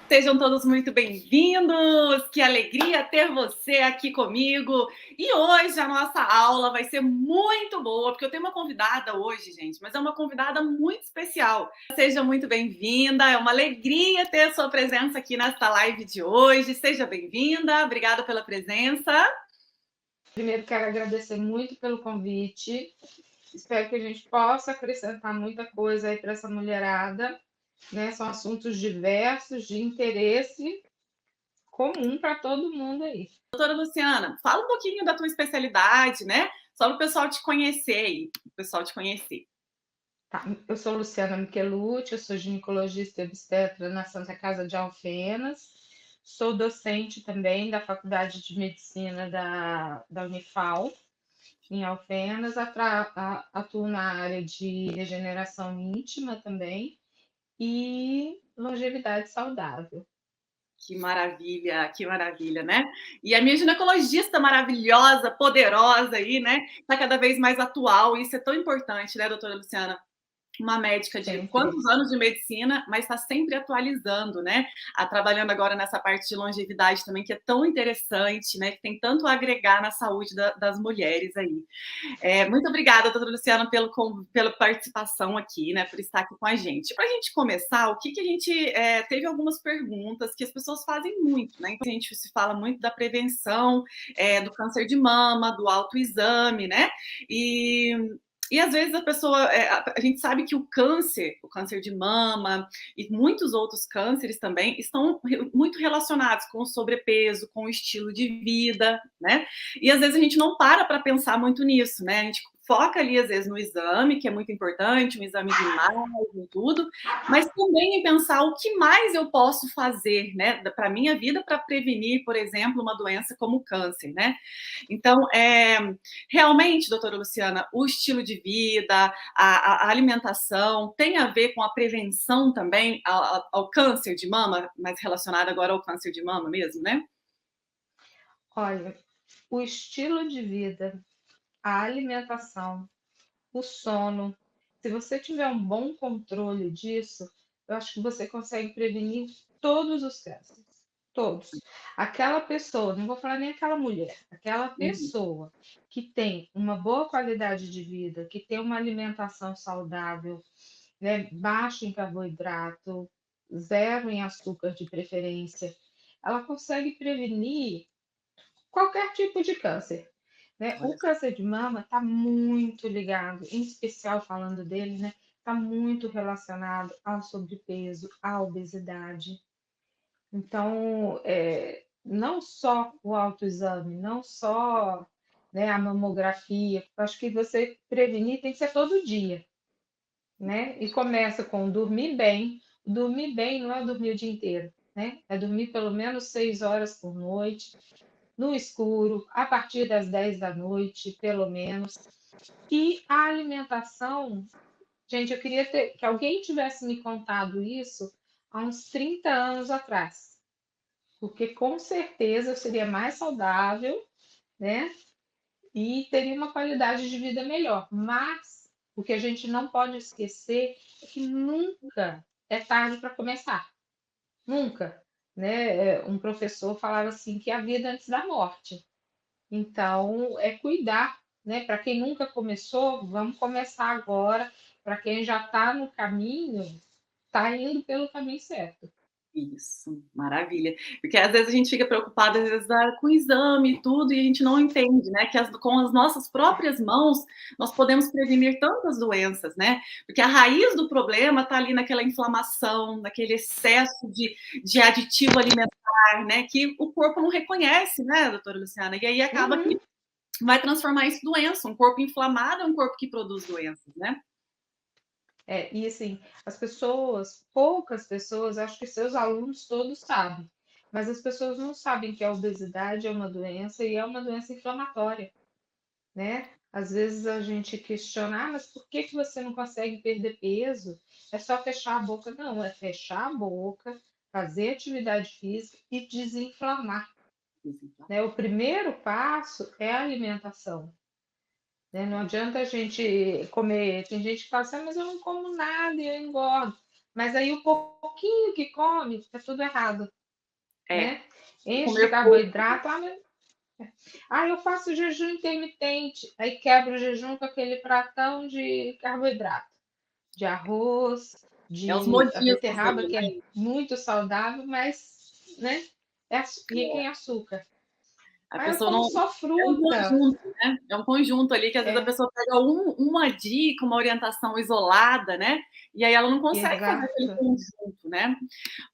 Sejam todos muito bem-vindos. Que alegria ter você aqui comigo. E hoje a nossa aula vai ser muito boa, porque eu tenho uma convidada hoje, gente, mas é uma convidada muito especial. Seja muito bem-vinda. É uma alegria ter a sua presença aqui nesta live de hoje. Seja bem-vinda. Obrigada pela presença. Primeiro, quero agradecer muito pelo convite. Espero que a gente possa acrescentar muita coisa aí para essa mulherada, né? São assuntos diversos, de interesse comum para todo mundo aí. Doutora Luciana, fala um pouquinho da tua especialidade, né? Só para o pessoal te conhecer aí, o pessoal te conhecer. Tá, eu sou Luciana Michelucci, eu sou ginecologista e obstetra na Santa Casa de Alfenas. Sou docente também da Faculdade de Medicina da Unifal, em Alfenas. Atuo na área de regeneração íntima também e longevidade saudável. Que maravilha, né? E a minha ginecologista maravilhosa, poderosa aí, né? Tá cada vez mais atual. Isso é tão importante, né, doutora Luciana? Uma médica de Sempre. quantos anos de medicina, mas está sempre atualizando, né? Trabalhando agora nessa parte de longevidade também, que é tão interessante, né? Que tem tanto a agregar na saúde das mulheres aí. Muito obrigada, doutora Luciana, pela participação aqui, né? Por estar aqui com a gente. Para a gente começar, o que a gente teve algumas perguntas que as pessoas fazem muito, né? Então, a gente se fala muito da prevenção do câncer de mama, do autoexame, né? E e às vezes a pessoa, a gente sabe que o câncer de mama e muitos outros cânceres também estão muito relacionados com o sobrepeso, com o estilo de vida, né? E às vezes a gente não para pensar muito nisso, né? A gente foca ali, às vezes, no exame, que é muito importante, um exame de imagem e tudo, mas também em pensar o que mais eu posso fazer, né, para a minha vida para prevenir, por exemplo, uma doença como o câncer, né? Então, realmente, doutora Luciana, o estilo de vida, a alimentação tem a ver com a prevenção também ao câncer de mama, mais relacionado agora ao câncer de mama mesmo, né? Olha, o estilo de vida, a alimentação, o sono, se você tiver um bom controle disso, eu acho que você consegue prevenir todos os cânceres. Todos. Aquela pessoa, não vou falar nem aquela mulher, aquela Uhum. pessoa que tem uma boa qualidade de vida, que tem uma alimentação saudável, né, baixo em carboidrato, zero em açúcar de preferência, ela consegue prevenir qualquer tipo de câncer. Né? O Olha só. câncer de mama está muito ligado, em especial falando dele, né? Está muito relacionado ao sobrepeso, à obesidade. Então, não só o autoexame, não só, né, a mamografia, acho que você prevenir tem que ser todo dia, né? E começa com dormir bem. Dormir bem não é dormir o dia inteiro, né? É dormir pelo menos 6 horas por noite, no escuro, a partir das 10 da noite, pelo menos. E a alimentação, gente, eu queria que alguém tivesse me contado isso há uns 30 anos atrás, porque com certeza eu seria mais saudável, né? E teria uma qualidade de vida melhor. Mas o que a gente não pode esquecer é que nunca é tarde para começar. Nunca. Né? Um professor falava assim que a vida é antes da morte. Então, é cuidar, né? Para quem nunca começou, vamos começar agora. Para quem já está no caminho, está indo pelo caminho certo. Isso, maravilha. Porque às vezes a gente fica preocupada, às vezes, com exame e tudo, e a gente não entende, né? Que com as nossas próprias mãos nós podemos prevenir tantas doenças, né? Porque a raiz do problema está ali naquela inflamação, naquele excesso de aditivo alimentar, né? Que o corpo não reconhece, né, doutora Luciana? E aí acaba que Uhum. vai transformar isso em doença. Um corpo inflamado é um corpo que produz doenças, né? E assim, as pessoas, poucas pessoas, acho que seus alunos todos sabem, mas as pessoas não sabem que a obesidade é uma doença e é uma doença inflamatória, né? Às vezes a gente questiona, mas por que que você não consegue perder peso? É só fechar a boca? Não, é fechar a boca, fazer atividade física e desinflamar, né? O primeiro passo é a alimentação, né? Não adianta a gente comer. Tem gente que fala assim, mas eu não como nada e eu engordo. Mas aí o pouquinho que come, é tudo errado, É, né? Enche de comer pouco. carboidrato, eu faço jejum intermitente, aí quebra o jejum com aquele pratão de carboidrato, de arroz, É os de a modismos beterraba, ali, que é né. muito saudável, mas, né, rica em açúcar. A Eu pessoa como não só é um fruta. conjunto, né, é um conjunto ali que às vezes a É, pessoa pega uma dica, uma orientação isolada, né, e aí ela não consegue fazer aquele exato. conjunto, né.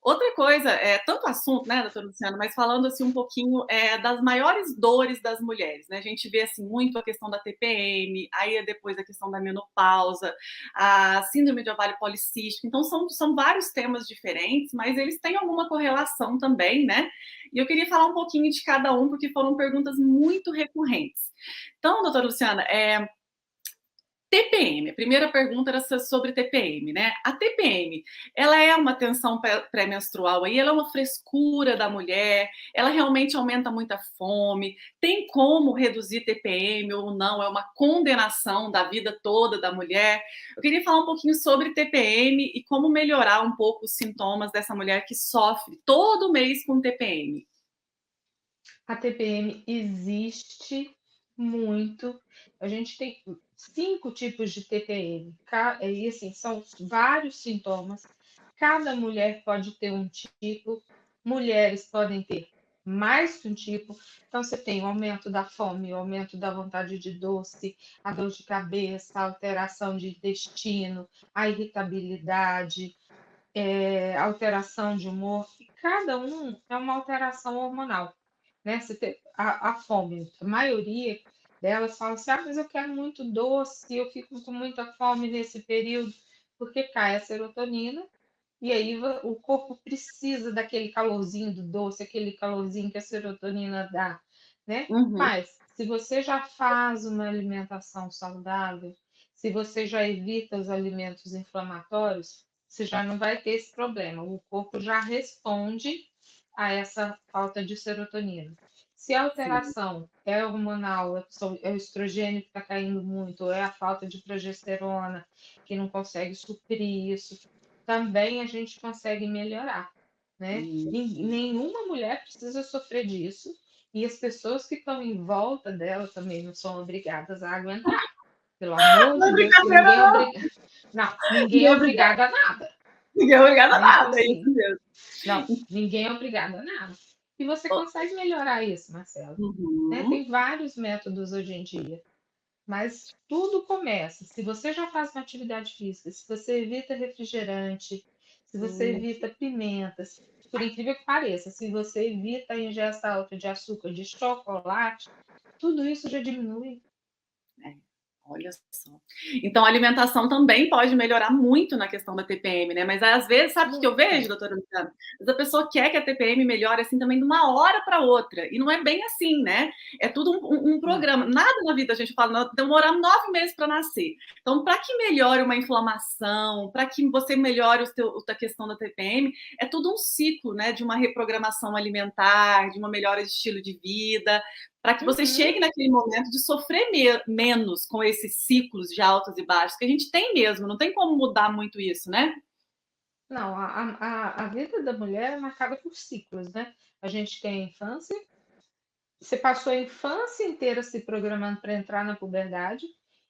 Outra coisa, é tanto assunto, né, doutora Luciana, mas falando assim um pouquinho das maiores dores das mulheres, né? A gente vê assim muito a questão da TPM, aí depois a questão da menopausa, a síndrome de ovário policístico. Então são vários temas diferentes, mas eles têm alguma correlação também, né? E eu queria falar um pouquinho de cada um, porque foram perguntas muito recorrentes. Então, doutora Luciana, TPM, a primeira pergunta era sobre TPM, né? A TPM, ela é uma tensão pré-menstrual aí, ela é uma frescura da mulher, ela realmente aumenta muita fome, tem como reduzir TPM ou não, é uma condenação da vida toda da mulher. Eu queria falar um pouquinho sobre TPM e como melhorar um pouco os sintomas dessa mulher que sofre todo mês com TPM. A TPM existe muito. A gente tem 5 tipos de TPM. E assim, são vários sintomas. Cada mulher pode ter um tipo, mulheres podem ter mais que um tipo. Então, você tem o aumento da fome, o aumento da vontade de doce, a dor de cabeça, a alteração de intestino, a irritabilidade, alteração de humor. E cada um é uma alteração hormonal, né? A fome, a maioria delas fala assim: mas eu quero muito doce, eu fico com muita fome nesse período, porque cai a serotonina, e aí o corpo precisa daquele calorzinho do doce, aquele calorzinho que a serotonina dá, né? Uhum, Mas se você já faz uma alimentação saudável, se você já evita os alimentos inflamatórios, você já não vai ter esse problema. O corpo já responde a essa falta de serotonina. Se a sim. alteração é hormonal, é o estrogênio que está caindo muito, ou é a falta de progesterona que não consegue suprir isso, também a gente consegue melhorar, né? Hum. Nenhuma mulher precisa sofrer disso, e as pessoas que estão em volta dela também não são obrigadas a aguentar. Pelo amor Não de é Deus, que brincadeira, ninguém é não. obrigado. Não, ninguém Ninguém é é obrigado, obrigado a nada, ninguém é obrigado a né? Tipo nada, é isso assim, mesmo. não, ninguém é obrigado a nada. E você consegue melhorar isso, Marcelo, né? Uhum. Tem vários métodos hoje em dia. Mas tudo começa. Se você já faz uma atividade física, se você evita refrigerante, se você Hum. evita pimentas, por incrível que pareça, se você evita a ingesta alta de açúcar, de chocolate, tudo isso já diminui. É, olha só. Então a alimentação também pode melhorar muito na questão da TPM, né, mas às vezes sabe o que eu Muito. vejo, doutora Luciana? Às vezes a pessoa quer que a TPM melhore, assim, também de uma hora para outra, e não é bem assim, né, é tudo um Não. programa. Nada na vida a gente fala: "Nós demoramos 9 meses para nascer". Então para que melhore uma inflamação, para que você melhore a questão da TPM, é tudo um ciclo, né, de uma reprogramação alimentar, de uma melhora de estilo de vida, para que você Uhum. chegue naquele momento de sofrer menos com esses ciclos de altos e baixos, que a gente tem mesmo, não tem como mudar muito isso, né? Não, a vida da mulher é marcada por ciclos, né? A gente tem a infância, você passou a infância inteira se programando para entrar na puberdade,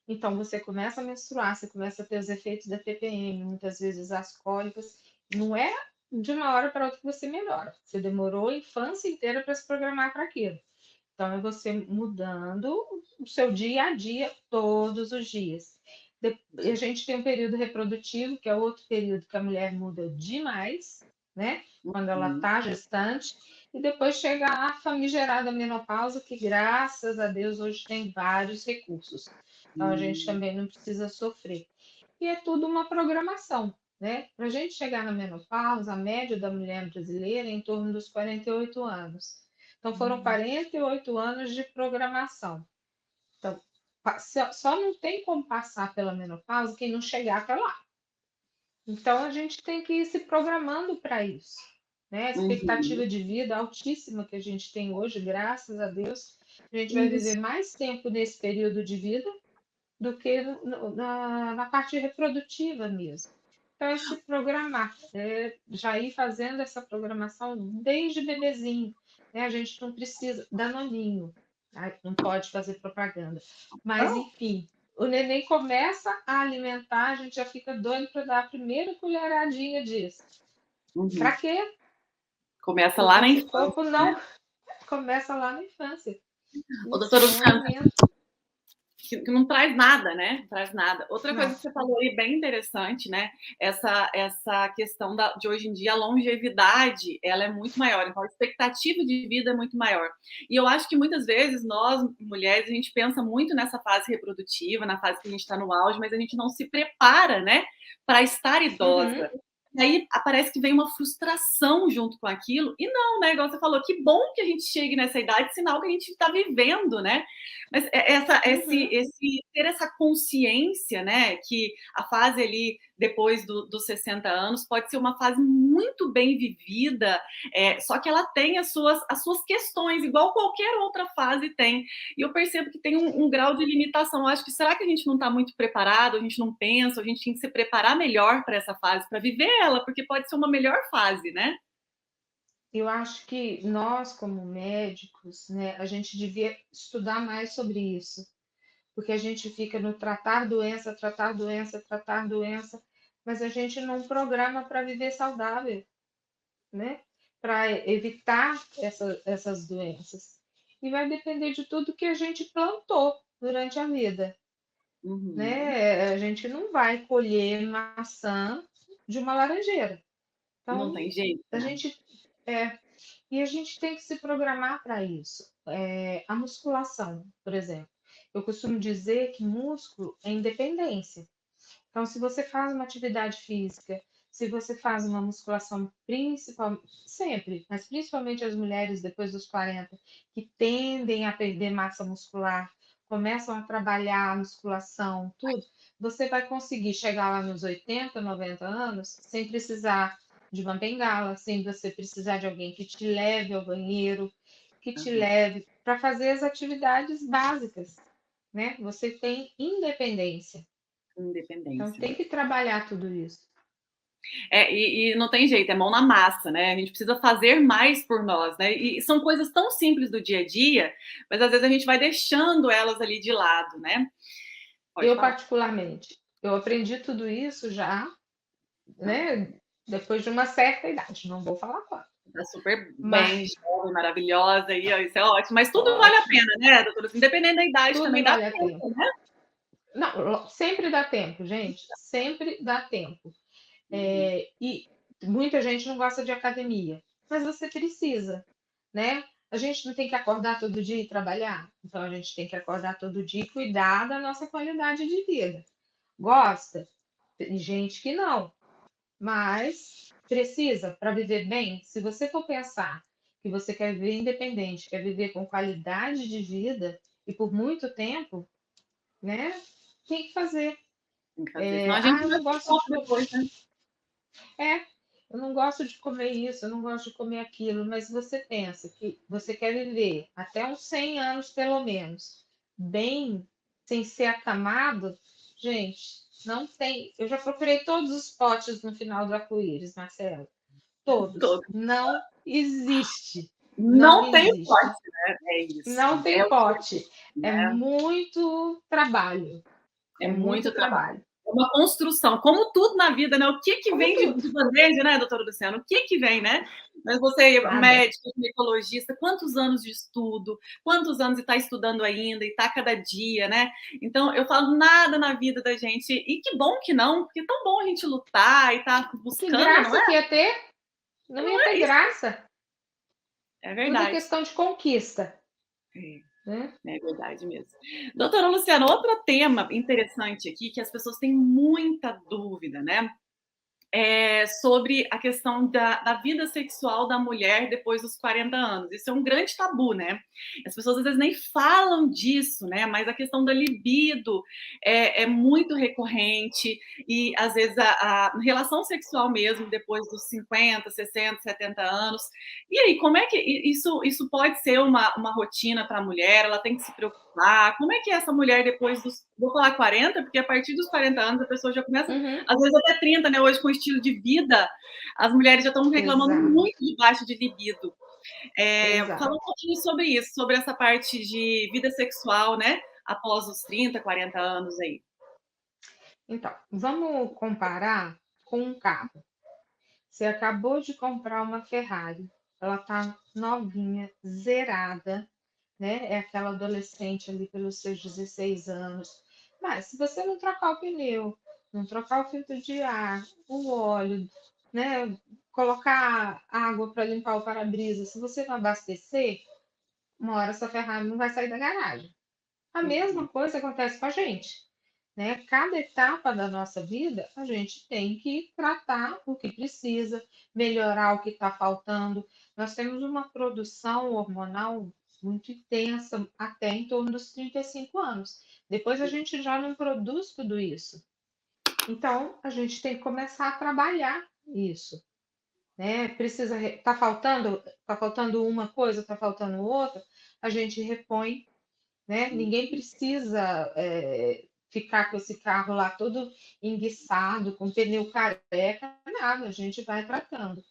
então você começa a menstruar, você começa a ter os efeitos da TPM, muitas vezes as cólicas. Não é de uma hora para outra que você melhora. Você demorou a infância inteira para se programar para aquilo. Então é você mudando o seu dia a dia todos os dias. E a gente tem um período reprodutivo, que é outro período que a mulher muda demais, né? Quando ela Uhum. está gestante, e depois chega a famigerada menopausa, que graças a Deus hoje tem vários recursos. Então a gente Hum. também não precisa sofrer. E é tudo uma programação, né? Para a gente chegar na menopausa, a média da mulher brasileira é em torno dos 48 anos. Então foram 48 anos de programação. Então, só não tem como passar pela menopausa quem não chegar até lá. Então a gente tem que ir se programando para isso, né? A Uhum. expectativa de vida altíssima que a gente tem hoje, graças a Deus, a gente vai viver Isso. mais tempo nesse período de vida do que na parte reprodutiva mesmo. Então, é se programar, já ir fazendo essa programação desde bebezinho, né? A gente não precisa, danoninho, ai, não pode fazer propaganda, mas Não? enfim, o neném começa a alimentar, a gente já fica doido para dar a primeira colheradinha disso. Uhum. Para quê? Começa lá Porque na esse infância, corpo né? não começa lá na infância. O doutor Isso é um Luciano, alimento. que não traz nada, né? Não traz nada. Outra coisa Não. que você falou aí, bem interessante, né? Essa questão de hoje em dia, a longevidade, ela é muito maior, então a expectativa de vida é muito maior. E eu acho que muitas vezes nós, mulheres, a gente pensa muito nessa fase reprodutiva, na fase que a gente está no auge, mas a gente não se prepara, né, para estar Uhum, idosa. E aí parece que vem uma frustração junto com aquilo, e não, né? Igual você falou, que bom que a gente chegue nessa idade, sinal que a gente está vivendo, né? Mas uhum. ter essa consciência, né, que a fase ali depois dos 60 anos pode ser uma fase muito bem vivida, só que ela tem as suas questões, igual qualquer outra fase tem. E eu percebo que tem um grau de limitação. Eu acho que será que a gente não está muito preparado, a gente não pensa, a gente tem que se preparar melhor para essa fase, para viver ela, porque pode ser uma melhor fase, né? Eu acho que nós, como médicos, né, a gente devia estudar mais sobre isso, porque a gente fica no tratar doença, tratar doença, tratar doença, mas a gente não programa para viver saudável, né? Para evitar essas doenças. E vai depender de tudo que a gente plantou durante a vida, Uhum. né? A gente não vai colher maçã de uma laranjeira. Não Então, tem jeito, a né? gente e a gente tem que se programar para isso. A musculação, por exemplo. Eu costumo dizer que músculo é independência. Então, se você faz uma atividade física, se você faz uma musculação, principal, sempre, mas principalmente as mulheres depois dos 40, que tendem a perder massa muscular, começam a trabalhar a musculação, tudo, você vai conseguir chegar lá nos 80, 90 anos sem precisar de uma bengala, sem você precisar de alguém que te leve ao banheiro, que te Uhum. leve para fazer as atividades básicas, né? Você tem independência. Então Independência. tem que trabalhar tudo isso. E não tem jeito, é mão na massa, né? A gente precisa fazer mais por nós, né? E são coisas tão simples do dia a dia, mas às vezes a gente vai deixando elas ali de lado, né? Pode Eu, falar. particularmente, eu aprendi tudo isso já, né? Depois de uma certa idade. Não vou falar quanto. Tá super Mas bem, jovem, maravilhosa, aí, ó, isso é ótimo. Mas tudo vale a ótimo. pena, né, doutora? Independente da idade também Tudo dá vale a tempo, tempo. né? Não, sempre dá tempo, gente. Sempre dá tempo. Uhum. E muita gente não gosta de academia, mas você precisa, né? A gente não tem que acordar todo dia e trabalhar, então a gente tem que acordar todo dia e cuidar da nossa qualidade de vida. Gosta? Tem gente que não, mas precisa para viver bem. Se você for pensar que você quer viver independente, quer viver com qualidade de vida e por muito tempo, né? Tem que fazer. Tem que fazer, senão a gente Eu vai não ter gosto de foco depois, né? É, eu não gosto de comer isso, eu não gosto de comer aquilo, mas você pensa que você quer viver até uns 100 anos, pelo menos, bem, sem ser acamado, gente, não tem. Eu já procurei todos os potes no final do arco-íris, Marcelo. Todos. Todo. Não existe. Não Não tem existe. sorte, né? É isso. Não É tem o que, pote. É né? muito trabalho. É É muito muito trabalho. trabalho. É uma construção, como tudo na vida, né? O que que Como vem tudo. de bandeja, né, doutora Luciana? O que que vem, né? Mas você, Nada. médico, ginecologista, quantos anos de estudo, quantos anos está estudando ainda, e está cada dia, né? Então, eu falo nada na vida da gente, e que bom que não, porque é tão bom a gente lutar e estar Que buscando, não graça é? que ia ter? Não Não ia é ter isso, graça. é Tudo é verdade. questão de conquista, É. né? É verdade mesmo. Doutora Luciana, outro tema interessante aqui que as pessoas têm muita dúvida, né? sobre a questão da vida sexual da mulher depois dos 40 anos. Isso é um grande tabu, né? As pessoas às vezes nem falam disso, né? Mas a questão da libido é muito recorrente e às vezes a relação sexual mesmo depois dos 50, 60, 70 anos. E aí, como é que isso pode ser uma rotina para a mulher? Ela tem que se preocupar? Como é que é essa mulher depois dos, vou falar 40, porque a partir dos 40 anos a pessoa já começa Uhum. às vezes até 30, né? Hoje, com o estilo de vida, as mulheres já estão reclamando Exato, muito de baixa de libido. Fala exato. um pouquinho sobre isso, sobre essa parte de vida sexual, né? Após os 30, 40 anos aí. Então, vamos comparar com um carro. Você acabou de comprar uma Ferrari, ela tá novinha, zerada, né? É aquela adolescente ali pelos seus 16 anos. Mas se você não trocar o pneu, não trocar o filtro de ar, o óleo, né? Colocar água para limpar o para-brisa, se você não abastecer, uma hora essa Ferrari não vai sair da garagem. A mesma Uhum. coisa acontece com a gente, né? Cada etapa da nossa vida, a gente tem que tratar o que precisa, melhorar o que está faltando. Nós temos uma produção hormonal muito intensa até em torno dos 35 anos. Depois a gente já não produz tudo isso. Então, a gente tem que começar a trabalhar isso, né? Tá faltando uma coisa, tá faltando outra, a gente repõe, né? Ninguém precisa ficar com esse carro lá todo enguiçado, com pneu careca, nada, a gente vai tratando.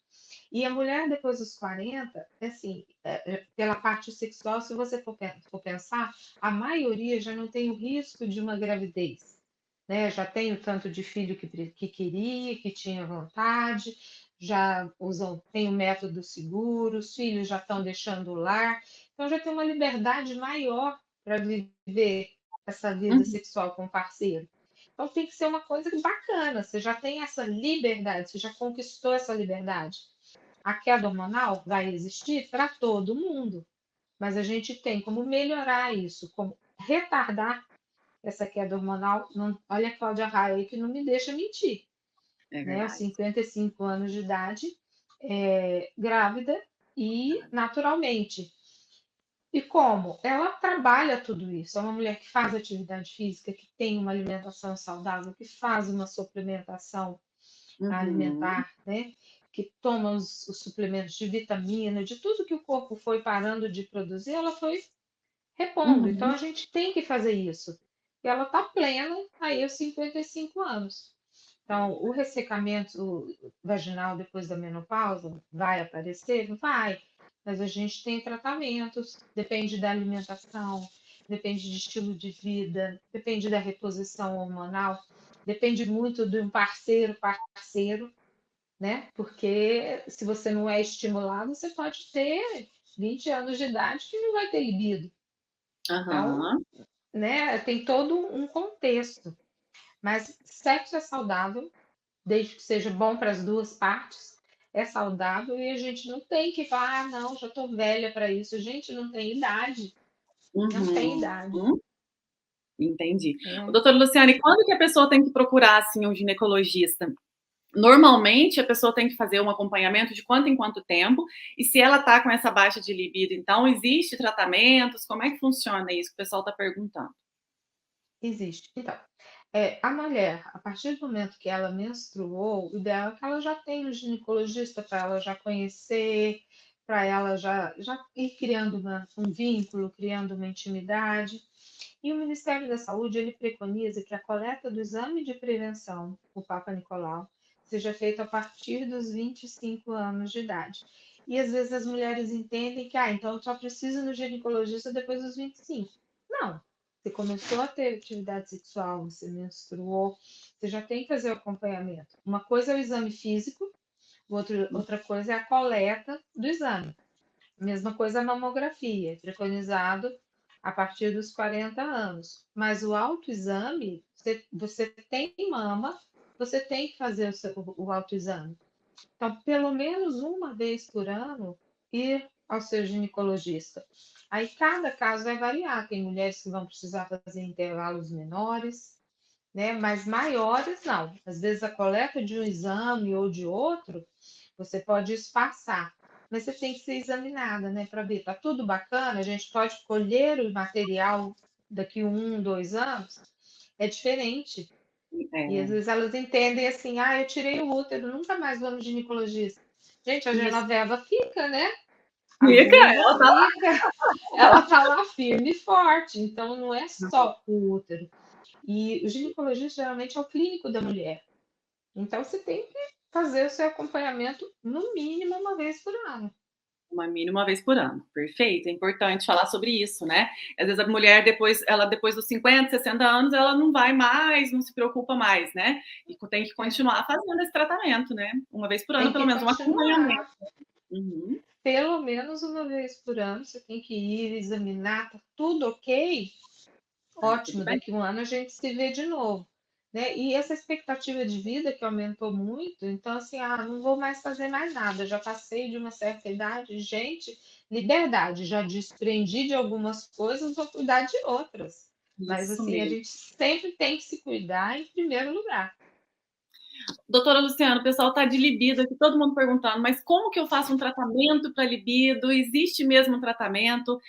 E a mulher depois dos 40, assim, pela parte sexual, se você for pensar, a maioria já não tem o risco de uma gravidez, né? Já tem o tanto de filho que queria, que tinha vontade, já usam, tem o método seguro, os filhos já estão deixando o lar, então já tem uma liberdade maior para viver essa vida Uhum. sexual com o parceiro. Então tem que ser uma coisa bacana, você já tem essa liberdade, você já conquistou essa liberdade. A queda hormonal vai existir para todo mundo, mas a gente tem como melhorar isso, como retardar essa queda hormonal. Não, olha a Cláudia Raia aí que não me deixa mentir, É né? Aos verdade. 55 anos de idade, grávida e naturalmente. E como? Ela trabalha tudo isso. É uma mulher que faz atividade física, que tem uma alimentação saudável, que faz uma suplementação Uhum. alimentar, né? Que toma os suplementos de vitamina, de tudo que o corpo foi parando de produzir, ela foi repondo. Então Uhum. a gente tem que fazer isso. E ela está plena aí aos 55 anos. Então, o ressecamento vaginal depois da menopausa vai aparecer? Vai. Mas a gente tem tratamentos, depende da alimentação, depende de estilo de vida, depende da reposição hormonal, depende muito de um parceiro, né? Porque se você não é estimulado, você pode ter 20 anos de idade que não vai ter libido. Então, Aham. né, tem todo um contexto. Mas sexo é saudável, desde que seja bom para as duas partes, é saudável e a gente não tem que falar, ah, não, já estou velha para isso. A gente não tem idade, não tem Uhum. idade. Entendi. Né? Doutora Luciane, quando que a pessoa tem que procurar assim um ginecologista? Normalmente a pessoa tem que fazer um acompanhamento de quanto em quanto tempo, e se ela está com essa baixa de libido, então existe tratamentos? Como é que funciona isso que o pessoal está perguntando? Existe. Então, a mulher, a partir do momento que ela menstruou, o ideal é que ela já tenha um ginecologista para ela já conhecer, para ela já ir criando um vínculo, criando uma intimidade. E o Ministério da Saúde, ele preconiza que a coleta do exame de prevenção, o Papa Nicolau, seja feita a partir dos 25 anos de idade. E às vezes as mulheres entendem que, então eu só preciso no ginecologista depois dos 25. Não. Você começou a ter atividade sexual, você menstruou, você já tem que fazer o acompanhamento. Uma coisa é o exame físico, outra coisa é a coleta do exame. Mesma coisa a mamografia, é preconizado a partir dos 40 anos. Mas o autoexame, você tem mama, você tem que fazer o autoexame. Então, pelo menos uma vez por ano, ir ao seu ginecologista. Aí cada caso vai variar. Tem mulheres que vão precisar fazer intervalos menores, né? Mas maiores não. Às vezes a coleta de um exame ou de outro, você pode espaçar, mas você tem que ser examinada, né? Para ver, tá tudo bacana, a gente pode colher o material daqui 1, 2 anos, é diferente. E às É, vezes elas entendem assim, ah, eu tirei o útero, nunca mais vou no ginecologista. Gente, a isso. Genoveva fica, né? A Fica, vulva ela tá fica, ela tá lá firme e forte, então não é só o útero. E o ginecologista geralmente é o clínico da mulher. Então você tem que fazer o seu acompanhamento no mínimo uma vez por ano. uma mínima uma vez por ano. Perfeito, é importante falar sobre isso, né? Às vezes a mulher depois dos 50, 60 anos, ela não vai mais, não se preocupa mais, né? E tem que É, continuar fazendo esse tratamento, né? Uma vez por ano, tem pelo que menos um acompanhamento. continuar. Uhum. Pelo menos uma vez por ano, você tem que ir examinar, tá tudo ok? Tá tudo Ótimo, bem. daqui a um ano a gente se vê de novo. Né? E essa expectativa de vida que aumentou muito, então assim, ah, não vou mais fazer mais nada, já passei de uma certa idade, gente, liberdade, já desprendi de algumas coisas, vou cuidar de outras. Mas Isso assim, a mesmo. gente sempre tem que se cuidar em primeiro lugar. Doutora Luciana, o pessoal está de libido aqui, todo mundo perguntando, mas como que eu faço um tratamento para libido? Existe mesmo um tratamento?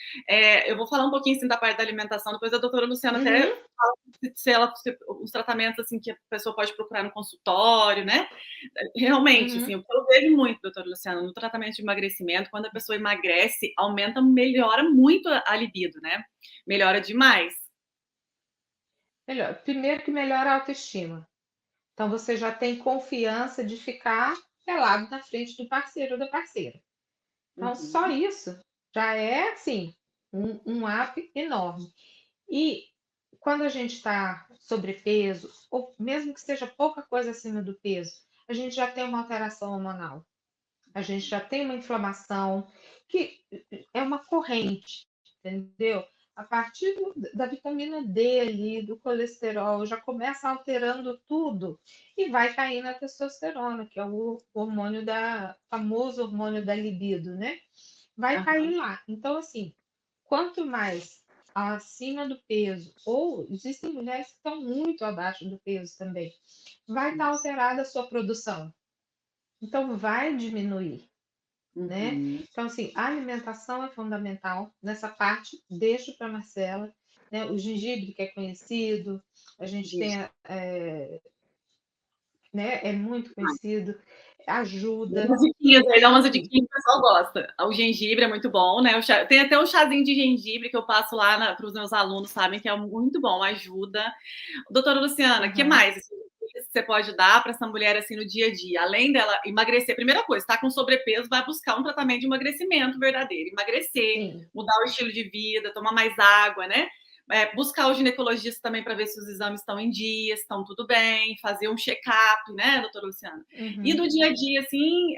Eu vou falar um pouquinho assim, da parte da alimentação, depois a doutora Luciana Uhum, até fala se os tratamentos assim, que a pessoa pode procurar no consultório, né? Realmente, uhum. assim, o que eu vejo muito, doutora Luciana, no tratamento de emagrecimento, quando a pessoa emagrece, melhora muito a libido, né? Melhora demais. Melhor. Primeiro que melhora a autoestima. Então você já tem confiança de ficar pelado na frente do parceiro ou da parceira. Então, só Uhum, isso já é, assim, um up enorme. E quando a gente está sobrepeso, ou mesmo que seja pouca coisa acima do peso, a gente já tem uma alteração hormonal, a gente já tem uma inflamação, que é uma corrente, entendeu? A partir da vitamina D ali, do colesterol, já começa alterando tudo e vai cair na testosterona, que é o hormônio famoso hormônio da libido, né? Vai aham, cair lá. Então, assim, quanto mais acima do peso, ou existem mulheres que estão muito abaixo do peso também, vai estar isso. alterada a sua produção. Então, vai diminuir, né? Uhum, Então, assim, a alimentação é fundamental. Nessa parte, deixo para a Marcela. Né? O gengibre, que é conhecido, a gente tem, isso. né? É muito conhecido, ajuda. Umas diquinhas aí, dá umas diquinhas que o pessoal gosta. O gengibre é muito bom, né? Tem até um chazinho de gengibre que eu passo lá para os meus alunos, sabem que é muito bom, ajuda. Doutora Luciana, o que Uhum, mais assim, que você pode dar para essa mulher assim no dia a dia? Além dela emagrecer, primeira coisa, está com sobrepeso, vai buscar um tratamento de emagrecimento verdadeiro. Emagrecer, sim. mudar o estilo de vida, tomar mais água, né? Buscar o ginecologista também para ver se os exames estão em dia, se estão tudo bem, fazer um check-up, né, doutora Luciana? E Uhum, do dia a dia, assim,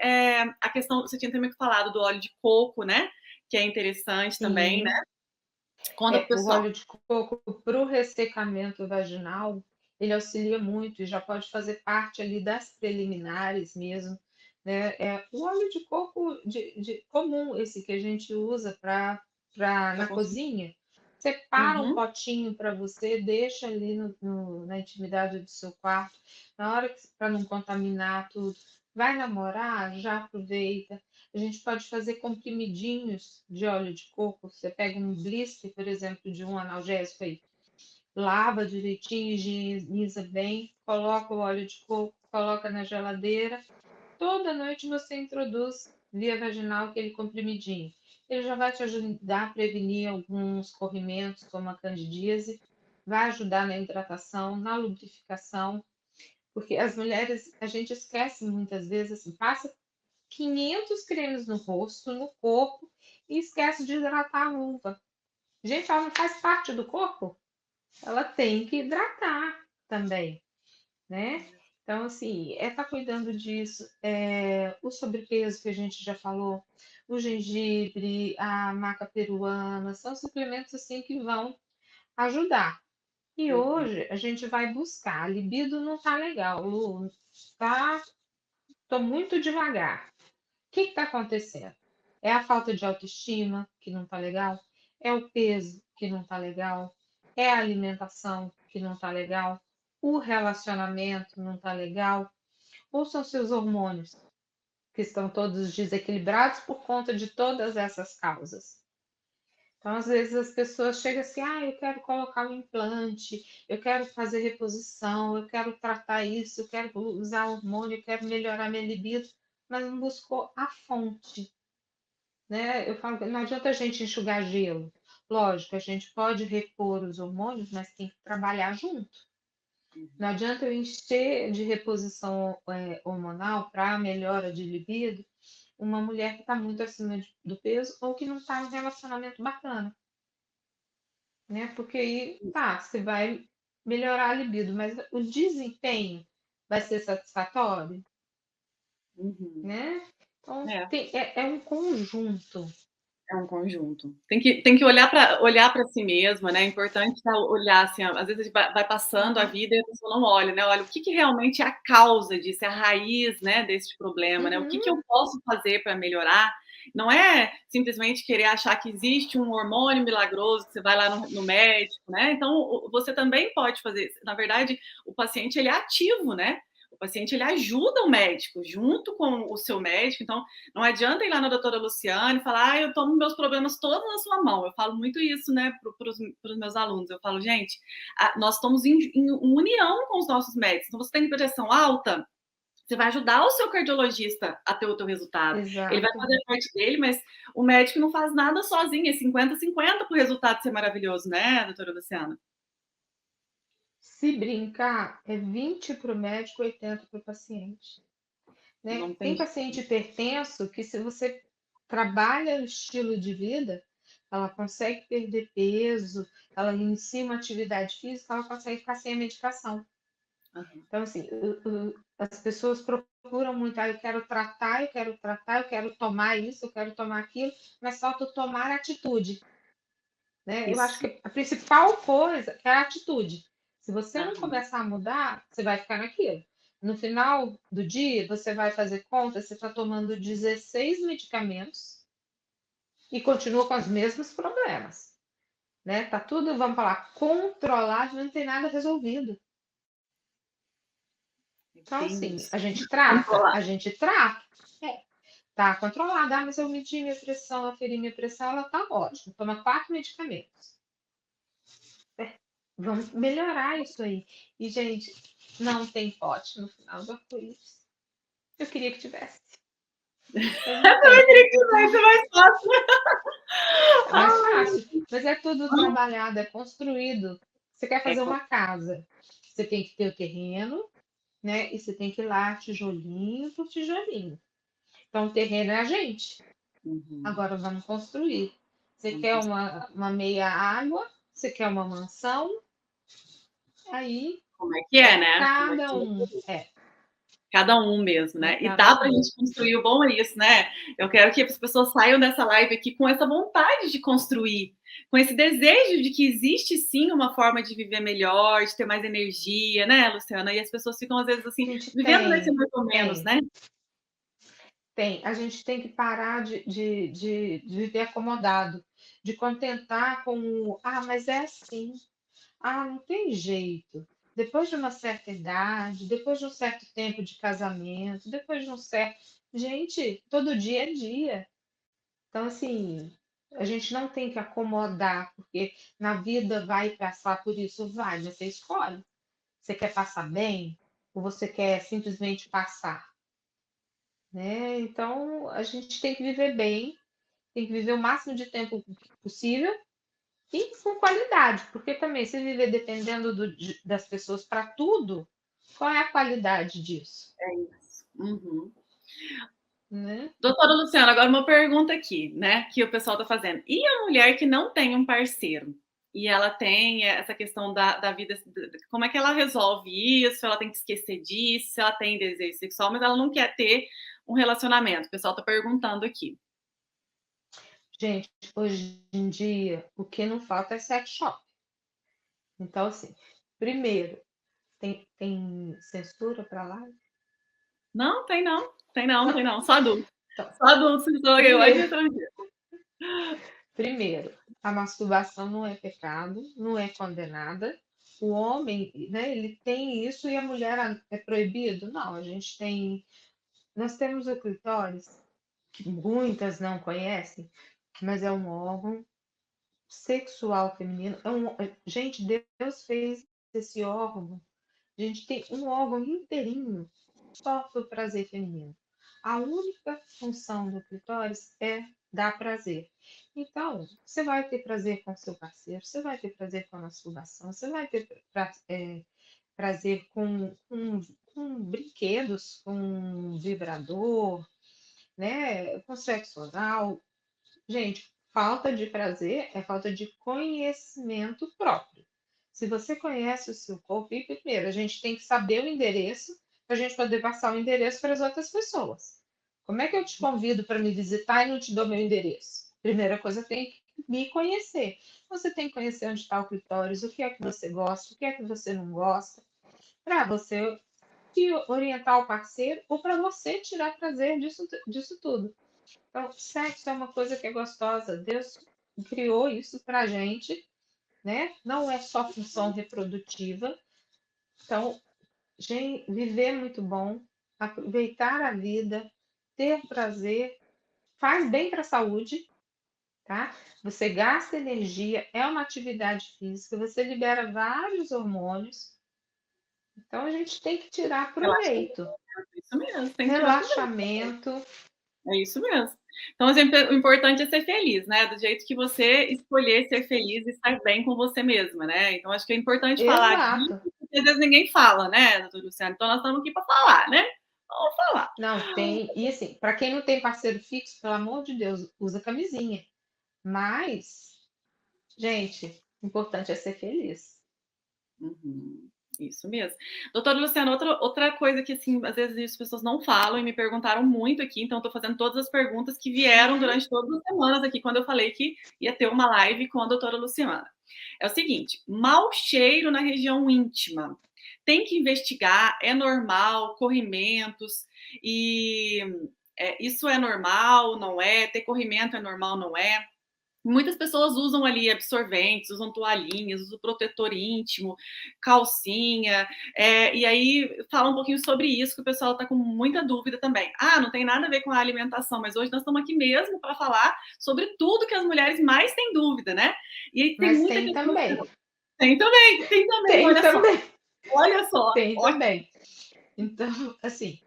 a questão, você tinha também falado do óleo de coco, né? Que é interessante também, né? sim. Conta pro O pessoal. óleo de coco para o ressecamento vaginal, ele auxilia muito e já pode fazer parte ali das preliminares mesmo, né? O óleo de coco comum, esse que a gente usa Pra na consumir. cozinha, separa um Uhum. potinho para você, deixa ali na intimidade do seu quarto, na hora para não contaminar tudo. Vai namorar, já aproveita. A gente pode fazer comprimidinhos de óleo de coco. Você pega um blister, por exemplo, de um analgésico aí, lava direitinho, higieniza bem, coloca o óleo de coco, coloca na geladeira. Toda noite você introduz via vaginal aquele comprimidinho. Ele já vai te ajudar a prevenir alguns corrimentos, como a candidíase, vai ajudar na hidratação, na lubrificação, porque as mulheres, a gente esquece muitas vezes, assim, passa 500 cremes no rosto, no corpo, e esquece de hidratar a vulva. Gente, ela não faz parte do corpo? Ela tem que hidratar também, né? Então, assim, tá cuidando disso. O sobrepeso que a gente já falou, o gengibre, a maca peruana, são suplementos, assim, que vão ajudar. E Uhum. hoje a gente vai buscar. A libido não tá legal, Lu. Tá, tô muito devagar. O que está acontecendo? É a falta de autoestima, que não está legal? É o peso, que não está legal? É a alimentação, que não está legal? o relacionamento não está legal, ou são seus hormônios que estão todos desequilibrados por conta de todas essas causas. Então, às vezes, as pessoas chegam assim, eu quero colocar um implante, eu quero fazer reposição, eu quero tratar isso, eu quero usar hormônio, eu quero melhorar minha libido, mas não buscou a fonte, né? Eu falo que não adianta a gente enxugar gelo. Lógico, a gente pode repor os hormônios, mas tem que trabalhar junto. Não adianta eu encher de reposição hormonal para melhora de libido uma mulher que está muito acima do peso ou que não está em um relacionamento bacana, né? Porque aí, tá, você vai melhorar a libido, mas o desempenho vai ser satisfatório, Uhum. né? Então, É. é um conjunto. É um conjunto. Tem que olhar para si mesma, né, é importante olhar, assim, às vezes vai passando a Uhum, vida e a pessoa não olha, né, olha o que realmente é a causa disso, é a raiz, né, desse problema, né, o que uhum, eu posso fazer para melhorar, não é simplesmente querer achar que existe um hormônio milagroso que você vai lá no médico, né, então você também pode fazer, na verdade, o paciente ele é ativo, né, o paciente ele ajuda o médico, junto com o seu médico, então não adianta ir lá na doutora Luciane e falar, eu tomo meus problemas todos na sua mão. Eu falo muito isso, né, para os meus alunos. Eu falo, gente, nós estamos em união com os nossos médicos. Então, você tem pressão alta, você vai ajudar o seu cardiologista a ter o teu resultado. Ele vai exato. fazer a parte dele, mas o médico não faz nada sozinho. É 50-50 para o resultado ser maravilhoso, né, doutora Luciana? Se brincar, é 20 para o médico, 80 para o paciente. Né? Não tem Tem jeito. paciente hipertenso que, se você trabalha o estilo de vida, ela consegue perder peso, ela inicia uma atividade física, ela consegue ficar sem a medicação. Aham. Então, assim, as pessoas procuram muito, eu quero tratar, eu quero tratar, eu quero tomar isso, eu quero tomar aquilo, mas falta tomar atitude, né? Eu acho Isso. que a principal coisa é a atitude. Se você não Aham. começar a mudar, você vai ficar naquilo. No final do dia, você vai fazer conta, você está tomando 16 medicamentos e continua com os mesmos problemas, né? Tá tudo, vamos falar, controlado, não tem nada resolvido. É Então, bem assim, isso. a gente trata, Controlar. a gente trata, tá controlada, mas eu medi minha pressão, eu aferi minha pressão, ela tá ótima. Toma 4 medicamentos. Vamos melhorar isso aí. E, gente, não tem pote no final do arco-íris. Eu queria que tivesse, mas não Eu tem. queria que tivesse mais fácil. É mais Ai, fácil. Mas é tudo trabalhado, é construído. Você quer é, fazer uma casa, você tem que ter o terreno, né? E você tem que ir lá tijolinho por tijolinho. Então, o terreno é a gente. uhum. Agora vamos construir. Você Vamos quer construir. uma meia água, você quer uma mansão, aí Como é que é, né? Como é cada que um. cada um mesmo, É né? E cada dá pra um. gente construir, o bom é isso, né? Eu quero que as pessoas saiam dessa live aqui com essa vontade de construir, com esse desejo de que existe sim uma forma de viver melhor, de ter mais energia, né, Luciana? E as pessoas ficam, às vezes, assim, Gente, vivendo nesse mais ou menos, tem. né? Tem. A gente tem que parar de viver acomodado, de contentar com o, mas é assim. Não tem jeito. Depois de uma certa idade, depois de um certo tempo de casamento, depois de um certo. Gente, todo dia é dia. Então, assim, a gente não tem que acomodar, porque na vida vai passar por isso, vai, mas você escolhe. Você quer passar bem ou você quer simplesmente passar, né? Então, a gente tem que viver bem, tem que viver o máximo de tempo possível e com qualidade, porque também se viver dependendo das pessoas para tudo, qual é a qualidade disso, É isso. Uhum. né? Doutora Luciana, agora uma pergunta aqui, né, que o pessoal está fazendo. E a mulher que não tem um parceiro? E ela tem essa questão da vida, como é que ela resolve isso? Ela tem que esquecer disso? Ela tem desejo sexual, mas ela não quer ter um relacionamento. O pessoal está perguntando aqui. Gente, hoje em dia, o que não falta é sex shop. Então, assim, primeiro, tem censura para lá? Não, tem não. Tem não, tem não. Só adulto. Então, Só adulto, se joga hoje primeiro, estrangeiro. primeiro, a masturbação não é pecado, não é condenada, o homem, né, ele tem isso e a mulher é proibido? Não, nós temos o clitóris, que muitas não conhecem, mas é um órgão sexual feminino. Gente, Deus fez esse órgão. A gente tem um órgão inteirinho só para o prazer feminino. A única função do clitóris é dar prazer. Então, você vai ter prazer com seu parceiro, você vai ter prazer com a masturbação, você vai ter prazer com brinquedos, com vibrador, né? Com sexo oral. Gente, falta de prazer é falta de conhecimento próprio. Se você conhece o seu corpo, e primeiro, a gente tem que saber o endereço para a gente poder passar o endereço para as outras pessoas. Como é que eu te convido para me visitar e não te dou meu endereço? Primeira coisa, tem que me conhecer. Você tem que conhecer onde está o clitóris, o que é que você gosta, o que é que você não gosta, para você orientar o parceiro ou para você tirar prazer disso tudo. Então, sexo é uma coisa que é gostosa. Deus criou isso para a gente, né? Não é só função reprodutiva. Então, gente, viver é muito bom, aproveitar a vida, ter prazer, faz bem para a saúde, tá? Você gasta energia, é uma atividade física, você libera vários hormônios. Então, a gente tem que tirar Relaxamento, proveito. isso mesmo, tem que tirar proveito. Relaxamento, É isso mesmo. Então, sempre, o importante é ser feliz, né? Do jeito que você escolher ser feliz e estar bem com você mesma, né? Então, acho que é importante falar disso, exato. porque às vezes ninguém fala, né, doutor Luciano? Então, nós estamos aqui para falar, né? Vamos falar. Não, tem. E assim, para quem não tem parceiro fixo, pelo amor de Deus, usa camisinha. Mas, gente, o importante é ser feliz. Uhum, isso mesmo. Doutora Luciana, outra coisa que, assim, às vezes as pessoas não falam e me perguntaram muito aqui, então estou fazendo todas as perguntas que vieram Uhum. durante todas as semanas aqui, quando eu falei que ia ter uma live com a doutora Luciana. É o seguinte: mau cheiro na região íntima. Tem que investigar, é normal, corrimentos, e isso é normal, não é? Ter corrimento é normal, não é? Muitas pessoas usam ali absorventes, usam toalhinhas, usam protetor íntimo, calcinha, e aí fala um pouquinho sobre isso, que o pessoal está com muita dúvida também. Ah, não tem nada a ver com a alimentação, mas hoje nós estamos aqui mesmo para falar sobre tudo que as mulheres mais têm dúvida, né? E aí tem Mas muita tem questão. também. Tem também, Tem também. olha só, Tem ótimo. também. Então, assim,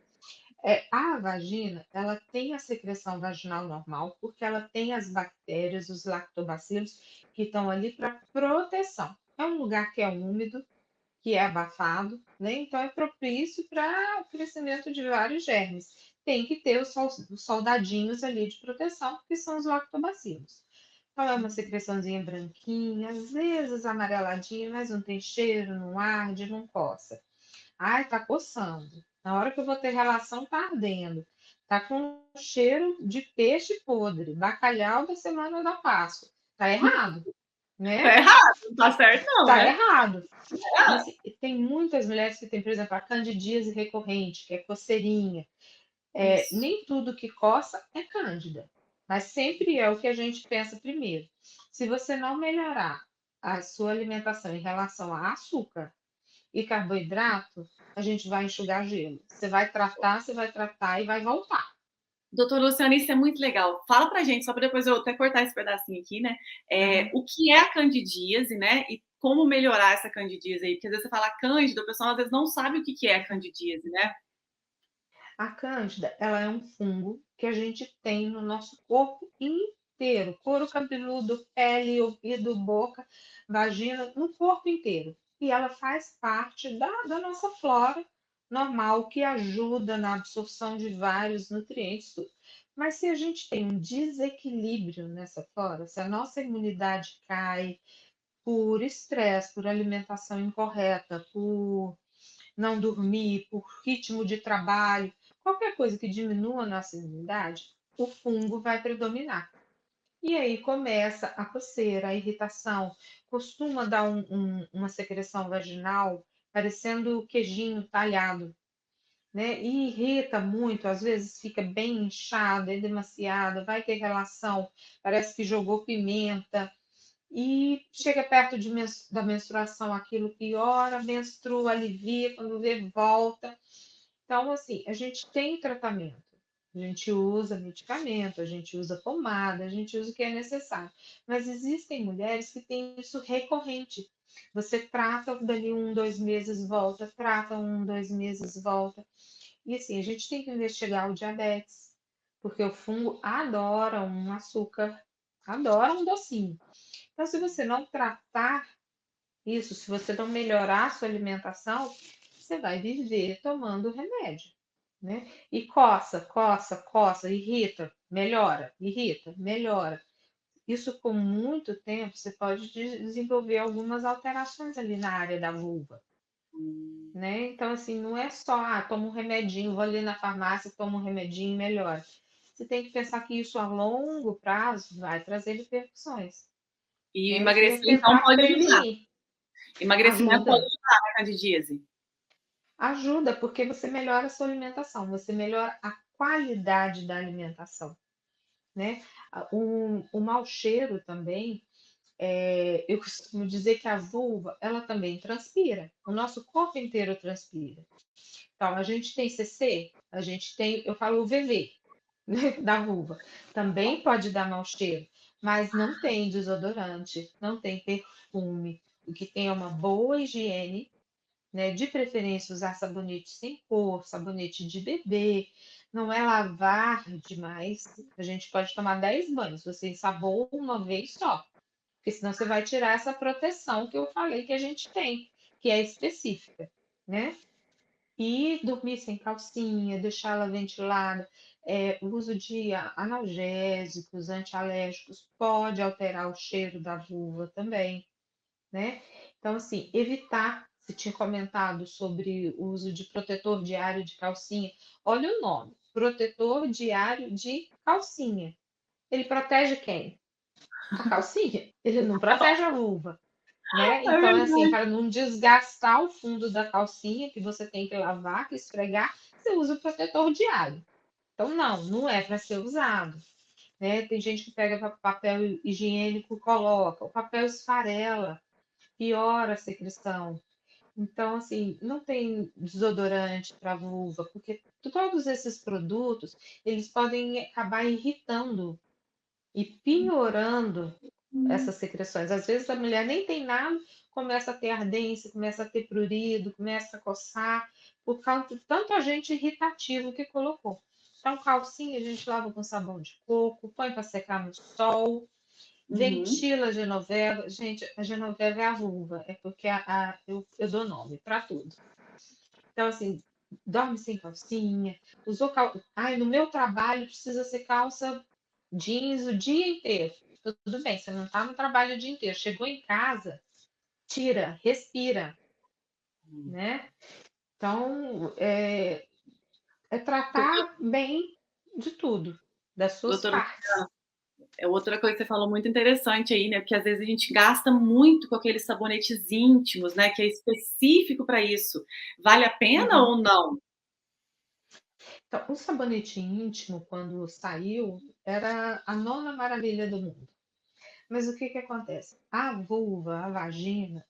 a vagina, ela tem a secreção vaginal normal, porque ela tem as bactérias, os lactobacilos, que estão ali para proteção. É um lugar que é úmido, que é abafado, né? Então é propício para o crescimento de vários germes. Tem que ter os soldadinhos ali de proteção, que são os lactobacilos. Então é uma secreçãozinha branquinha, às vezes amareladinha, mas não tem cheiro, não arde, não coça. Ai, tá coçando. Na hora que eu vou ter relação, tá ardendo. Tá com cheiro de peixe podre, bacalhau da semana da Páscoa. Tá errado, Tá né? errado, não tá certo, não, Tá né? errado. E É. assim, tem muitas mulheres que têm, por exemplo, a candidíase recorrente, que é coceirinha. Isso. Nem tudo que coça é cândida, mas sempre é o que a gente pensa primeiro. Se você não melhorar a sua alimentação em relação a açúcar e carboidrato, a gente vai enxugar gelo. Você vai tratar e vai voltar. Doutor Luciano, isso é muito legal. Fala pra gente, só para depois eu até cortar esse pedacinho aqui, né? Uhum. O que é a candidíase, né? E como melhorar essa candidíase aí? Porque às vezes você fala cândida, o pessoal às vezes não sabe o que é a candidíase, né? A cândida, ela é um fungo que a gente tem no nosso corpo inteiro, couro cabeludo, pele, ouvido, boca, vagina, no corpo inteiro. E ela faz parte da nossa flora normal, que ajuda na absorção de vários nutrientes. Tudo. Mas se a gente tem um desequilíbrio nessa flora, se a nossa imunidade cai por estresse, por alimentação incorreta, por não dormir, por ritmo de trabalho, qualquer coisa que diminua a nossa imunidade, o fungo vai predominar. E aí começa a coceira, a irritação, costuma dar uma secreção vaginal parecendo queijinho talhado, né? E irrita muito, às vezes fica bem inchada, é demasiada, vai ter relação, parece que jogou pimenta. e chega perto da menstruação, aquilo piora, menstrua, alivia, quando vê, volta. Então, assim, a gente tem tratamento. A gente usa medicamento, a gente usa pomada, a gente usa o que é necessário. Mas existem mulheres que têm isso recorrente. Você trata dali 1, 2 meses, volta, trata 1, 2 meses, volta. E assim, a gente tem que investigar o diabetes, porque o fungo adora um açúcar, adora um docinho. Então, se você não tratar isso, se você não melhorar a sua alimentação, você vai viver tomando remédio, né? E coça, coça, coça, irrita, melhora, irrita, melhora. Isso com muito tempo você pode desenvolver algumas alterações ali na área da vulva, Hum. né? Então, assim, não é só, toma um remedinho, vou ali na farmácia, tomo um remedinho e melhora. Você tem que pensar que isso a longo prazo vai trazer repercussões, E né? E é emagrecer, então, tentar pode ajudar. prevenir. Emagrecimento pode Ajuda, ajudar na candidíase. ajuda, porque você melhora a sua alimentação, você melhora a qualidade da alimentação, né? O mau cheiro também, eu costumo dizer que a vulva, ela também transpira, o nosso corpo inteiro transpira. Então, a gente tem CC, a gente tem, eu falo o VV, né, da vulva, também pode dar mau cheiro, mas não tem desodorante, não tem perfume, o que tem é uma boa higiene, né? De preferência usar sabonete sem cor, sabonete de bebê, não é lavar demais. A gente pode tomar 10 banhos, você ensaboa uma vez só, porque senão você vai tirar essa proteção que eu falei que a gente tem, que é específica, né? E dormir sem calcinha, deixá-la ventilada, o uso de analgésicos, antialérgicos pode alterar o cheiro da vulva também, né? Então, assim, evitar, se tinha comentado sobre o uso de protetor diário de calcinha, olha o nome, protetor diário de calcinha. Ele protege quem? A calcinha? Ele não protege a vulva, né? É Então, é assim, verdade. para não desgastar o fundo da calcinha, que você tem que lavar, que esfregar, você usa o protetor diário. Então, não, não é para ser usado, né? Tem gente que pega papel higiênico e coloca, o papel esfarela, piora a secreção. Então, assim, não tem desodorante para vulva, porque todos esses produtos, eles podem acabar irritando e piorando essas secreções. Às vezes a mulher nem tem nada, começa a ter ardência, começa a ter prurido, começa a coçar, por causa de tanto agente irritativo que colocou. Então, calcinha a gente lava com sabão de coco, põe para secar no sol, Uhum. ventila a Genoveva. Gente, a Genoveva é a vulva, é porque eu dou nome para tudo. Então, assim, dorme sem calcinha, usou Ai, no meu trabalho precisa ser calça jeans o dia inteiro. Tudo bem, você não está no trabalho o dia inteiro. Chegou em casa, tira, respira, né? Então, é tratar bem de tudo, das suas Doutora, partes. é outra coisa que você falou muito interessante aí, né? Porque às vezes a gente gasta muito com aqueles sabonetes íntimos, né? Que é específico para isso. Vale a pena Uhum. ou não? Então, o sabonete íntimo, quando saiu, era a nona maravilha do mundo. Mas o que que acontece? A vulva, a vagina,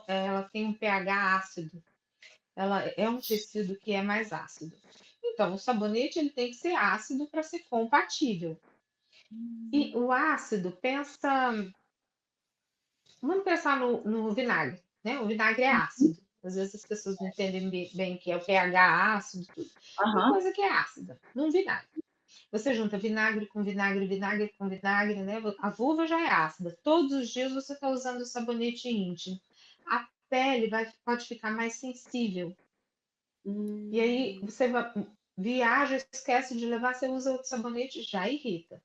ela tem um pH ácido. Ela é um tecido que é mais ácido. Então, o sabonete ele tem que ser ácido para ser compatível. E o ácido, vamos pensar no vinagre, né? O vinagre é ácido. Às vezes as pessoas não entendem bem o que é o pH ácido, tudo. Uma Aham. coisa que é ácida, num vinagre. Você junta vinagre com vinagre, vinagre com vinagre, né? A vulva já é ácida. Todos os dias você está usando o sabonete íntimo. A pele pode ficar mais sensível. E aí Hum. você viaja, esquece de levar, você usa outro sabonete, já irrita,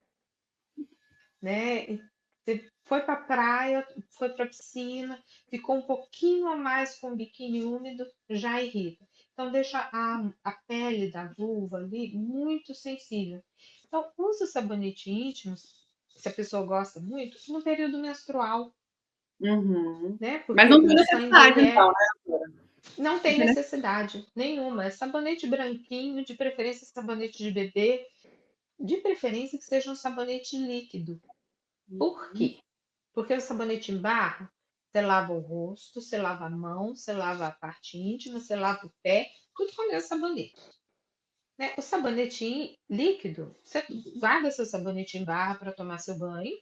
né? E você foi para a praia, foi para a piscina, ficou um pouquinho a mais com o biquíni úmido, já irrita. Então deixa a pele da vulva ali muito sensível. Então usa sabonete íntimo, se a pessoa gosta muito, no período menstrual, Uhum. né? Mas Porque não tem o sangue necessidade, ele então, é né, doutora? não Não tem tem necessidade nenhuma. É sabonete branquinho, de preferência sabonete de bebê, de preferência que seja um sabonete líquido. Por necessidade. quê? Porque o sabonete em barra, você lava o rosto, você lava a mão, você lava a parte íntima, você lava o pé, tudo com o mesmo sabonete. Né? O sabonete líquido, você guarda seu sabonete em barra para tomar seu banho,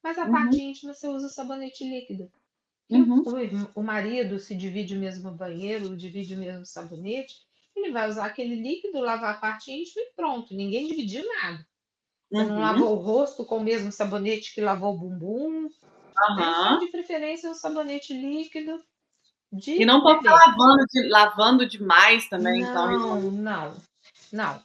mas a parte Uhum, íntima você usa o sabonete líquido. Que uhum, o marido se divide o mesmo banheiro, divide o mesmo sabonete, ele vai usar aquele líquido, lavar a parte íntima e pronto, ninguém dividiu nada. Você não uhum, lavou o rosto com o mesmo sabonete que lavou o bumbum, né? Então, aham. de preferência, um sabonete líquido E de não pode estar bebê. lavando demais também, então. Não, não, não.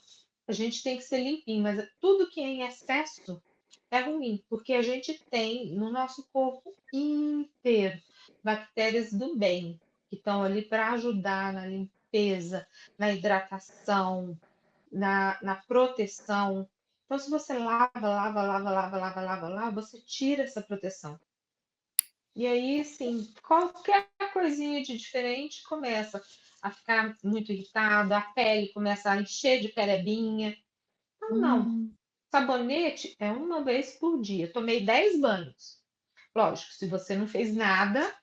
A gente tem que ser limpinho, mas tudo que é em excesso é ruim, porque a gente tem no nosso corpo inteiro bactérias do bem, que estão ali para ajudar na limpeza, na hidratação, na proteção. Então, se você lava, você tira essa proteção. E aí, sim, qualquer coisinha de diferente começa a ficar muito irritada, a pele começa a encher de perebinha. Então, não. Hum, Sabonete é uma vez por dia. Tomei 10 banhos. Lógico, se você não fez nada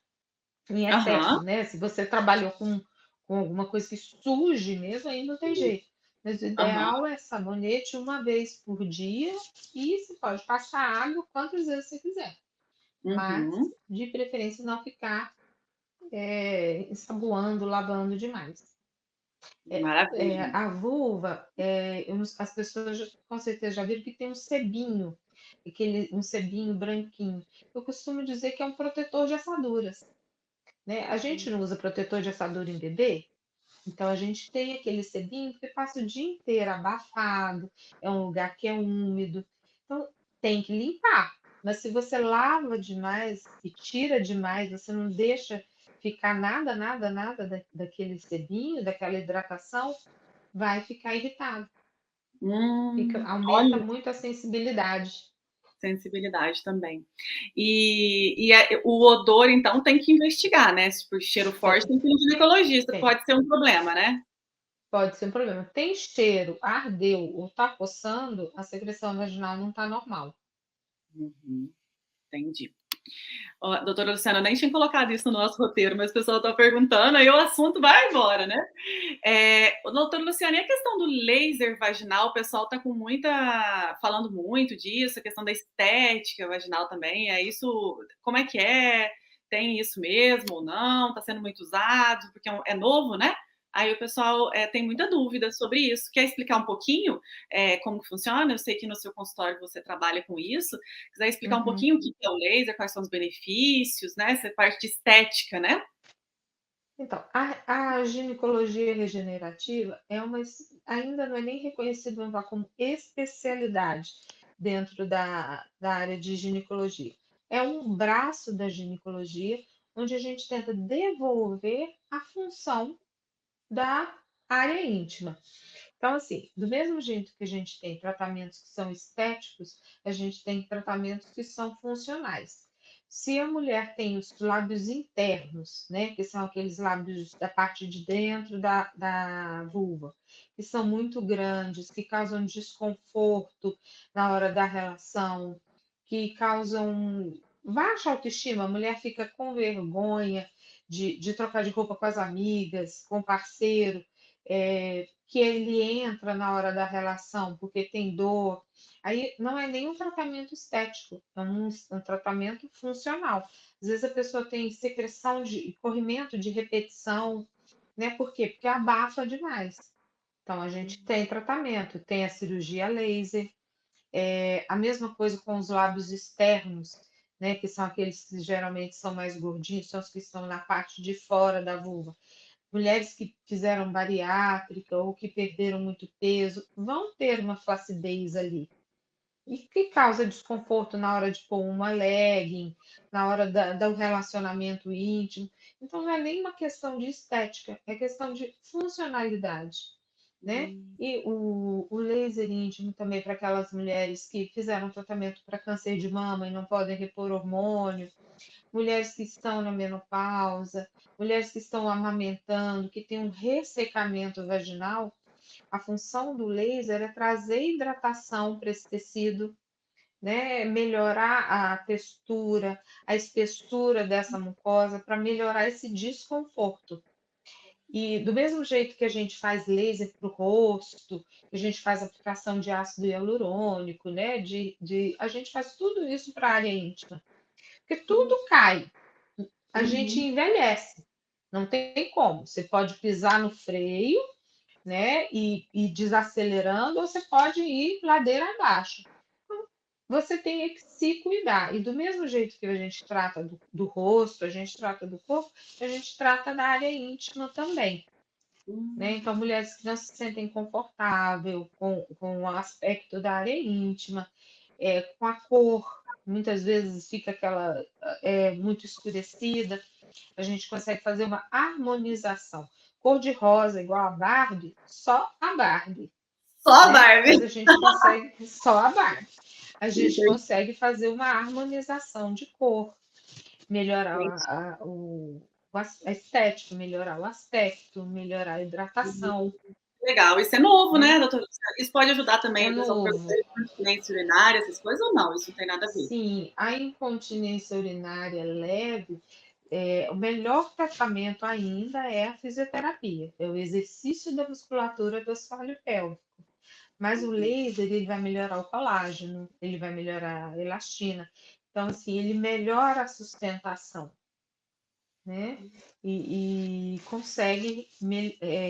em aham, excesso, né? Se você trabalhou com alguma coisa que suje mesmo, aí não tem jeito. Mas o aham, ideal é sabonete uma vez por dia e você pode passar água quantas vezes você quiser. Mas, uhum. de preferência, não ficar ensaboando, lavando demais. Maravilha. A vulva, as pessoas com certeza já viram que tem um sebinho, um sebinho branquinho. Eu costumo dizer que é um protetor de assaduras, né? A gente não usa protetor de assadura em bebê, então a gente tem aquele sebinho porque passa o dia inteiro abafado, é um lugar que é úmido, então tem que limpar. Mas se você lava demais e tira demais, você não deixa ficar nada daquele sebinho, daquela hidratação, vai ficar irritado. Aumenta Olha, muito a sensibilidade. sensibilidade também. O odor, então, tem que investigar, né? Se por cheiro forte, Tem, tem que ir no ginecologista, tem. pode ser um problema, né? Pode ser um problema. Tem cheiro, ardeu ou tá coçando, a secreção vaginal não tá normal. Uhum, entendi. Ó, doutora Luciana, eu nem tinha colocado isso no nosso roteiro, mas o pessoal está perguntando, aí o assunto vai embora, né? Doutora Luciana, e a questão do laser vaginal, o pessoal está com muita, falando muito disso, a questão da estética vaginal também, é isso, como é que é? Tem isso mesmo ou não? Está sendo muito usado, porque é novo, né? Aí o pessoal tem muita dúvida sobre isso. Quer explicar um pouquinho como que funciona? Eu sei que no seu consultório você trabalha com isso. Quiser explicar um Uhum. pouquinho o que é o laser, quais são os benefícios, né? Essa parte de estética, né? Então, a ginecologia regenerativa ainda não é nem reconhecida como especialidade dentro da área de ginecologia. É um braço da ginecologia onde a gente tenta devolver a função da área íntima. Então, assim, do mesmo jeito que a gente tem tratamentos que são estéticos, a gente tem tratamentos que são funcionais. Se a mulher tem os lábios internos, né, que são aqueles lábios da parte de dentro da vulva, que são muito grandes, que causam desconforto na hora da relação, que causam baixa autoestima, a mulher fica com vergonha de trocar de roupa com as amigas, com o parceiro, que ele entra na hora da relação porque tem dor. Aí não é nem um tratamento estético, é um tratamento funcional. Às vezes a pessoa tem secreção de corrimento de repetição, né? Por quê? Porque abafa demais. Então a gente tem tratamento, tem a cirurgia laser, a mesma coisa com os lábios externos, né? Que são aqueles que geralmente são mais gordinhos, são os que estão na parte de fora da vulva. Mulheres que fizeram bariátrica ou que perderam muito peso vão ter uma flacidez ali. E que causa desconforto na hora de pôr uma legging, na hora do relacionamento íntimo. Então, não é nem uma questão de estética, é questão de funcionalidade, né? E o laser íntimo também para aquelas mulheres que fizeram tratamento para câncer de mama e não podem repor hormônio, mulheres que estão na menopausa, mulheres que estão amamentando, que têm um ressecamento vaginal, a função do laser é trazer hidratação para esse tecido, né? Melhorar a textura, a espessura dessa mucosa para melhorar esse desconforto. E do mesmo jeito que a gente faz laser para o rosto, que a gente faz aplicação de ácido hialurônico, né? A gente faz tudo isso para a área íntima, porque tudo cai, a gente Uhum. envelhece, não tem como. Você pode pisar no freio, né? E desacelerando, ou você pode ir ladeira abaixo. Você tem que se cuidar. E do mesmo jeito que a gente trata do rosto, a gente trata do corpo, a gente trata da área íntima também. Né? Então, Hum. mulheres que não se sentem confortável com o aspecto da área íntima, com a cor, muitas vezes fica aquela muito escurecida, a gente consegue fazer uma harmonização. Cor de rosa igual a Barbie, só a Barbie, Só a né? Barbie. Mas a gente consegue só a Barbie. A gente consegue fazer uma harmonização de cor, melhorar a estética, melhorar o aspecto, melhorar a hidratação, Legal. Isso é novo, né, né? doutora? Isso pode ajudar também É a pessoa por novo. incontinência urinária, essas coisas, ou não? Isso não tem nada a ver? Sim, a incontinência urinária leve, o melhor tratamento ainda é a fisioterapia, é o exercício da musculatura do assoalho pélvico. Mas o laser, ele vai melhorar o colágeno, ele vai melhorar a elastina. Então, assim, ele melhora a sustentação, né? E consegue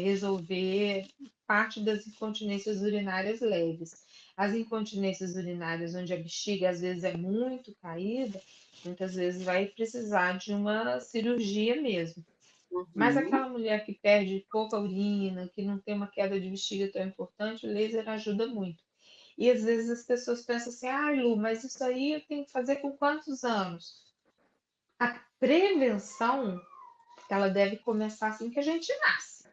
resolver parte das incontinências urinárias leves. As incontinências urinárias, onde a bexiga às vezes é muito caída, muitas vezes vai precisar de uma cirurgia mesmo. Mas Uhum. aquela mulher que perde pouca urina, que não tem uma queda de bexiga tão importante, o laser ajuda muito. E às vezes as pessoas pensam assim, ah, Lu, mas isso aí eu tenho que fazer com quantos anos? A prevenção, ela deve começar assim que a gente nasce,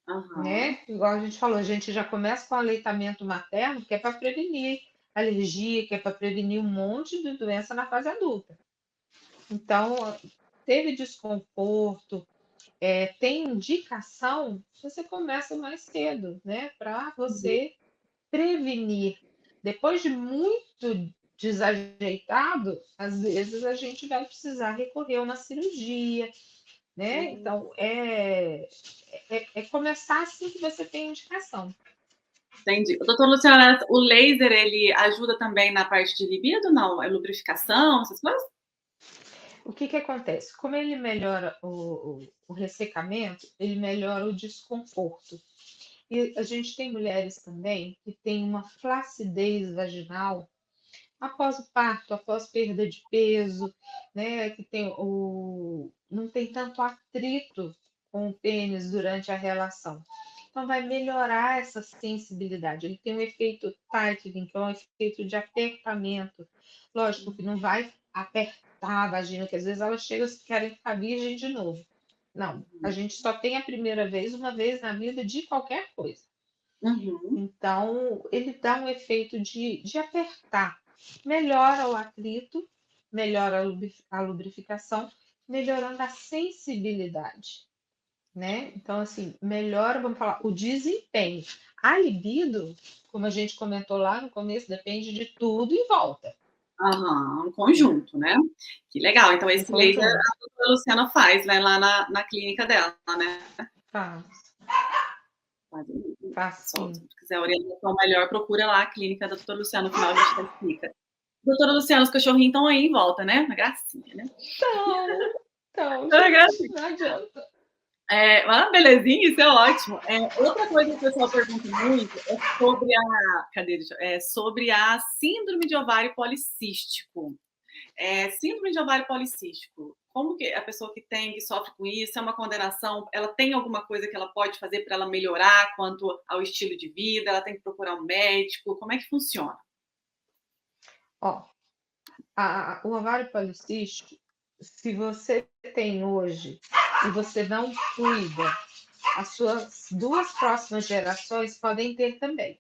Aham. né? Igual a gente falou, a gente já começa com o aleitamento materno, que é para prevenir alergia, que é para prevenir um monte de doença na fase adulta. Então, teve desconforto, tem indicação, você começa mais cedo, né? Para você prevenir. Depois de muito desajeitado, às vezes a gente vai precisar recorrer a uma cirurgia, né? Uhum. Então, é começar assim que você tem indicação. Entendi. Doutor Luciana, o laser, ele ajuda também na parte de libido, não? É lubrificação, essas coisas? O que que acontece? Como ele melhora o ressecamento, ele melhora o desconforto. E a gente tem mulheres também que têm uma flacidez vaginal após o parto, após perda de peso, né, que não tem tanto atrito com o pênis durante a relação. Então, vai melhorar essa sensibilidade. Ele tem um efeito tightening, que é um efeito de apertamento. Lógico que não vai apertar a vagina, que às vezes elas chegam e querem ficar virgem de novo. Não, a gente só tem a primeira vez, uma vez na vida de qualquer coisa. Uhum. Então, ele dá um efeito de apertar, melhora o atrito, melhora a lubrificação, melhorando a sensibilidade, né? Então, assim, melhora, vamos falar, o desempenho. A libido, como a gente comentou lá no começo, depende de tudo em volta, Aham, um né? conjunto, né? Que legal. Então, Um esse laser conjunto. a doutora Luciana faz, né, lá na clínica dela, né? Faz, Faz. faz Pessoal, sim. se quiser orientação melhor, procura lá a clínica da doutora Luciana, no final a gente explica. Doutora Luciana, os cachorrinhos estão aí em volta, né? Uma gracinha, né? Então, Uma gente, gracinha. não adianta. Belezinha, isso é ótimo. Outra coisa que o pessoal pergunta muito é sobre sobre a síndrome de ovário policístico. Síndrome de ovário policístico. Como que a pessoa que sofre com isso, é uma condenação? Ela tem alguma coisa que ela pode fazer para ela melhorar quanto ao estilo de vida? Ela tem que procurar um médico? Como é que funciona? Ó, o ovário policístico, se você tem hoje e você não cuida, as suas duas próximas gerações podem ter também.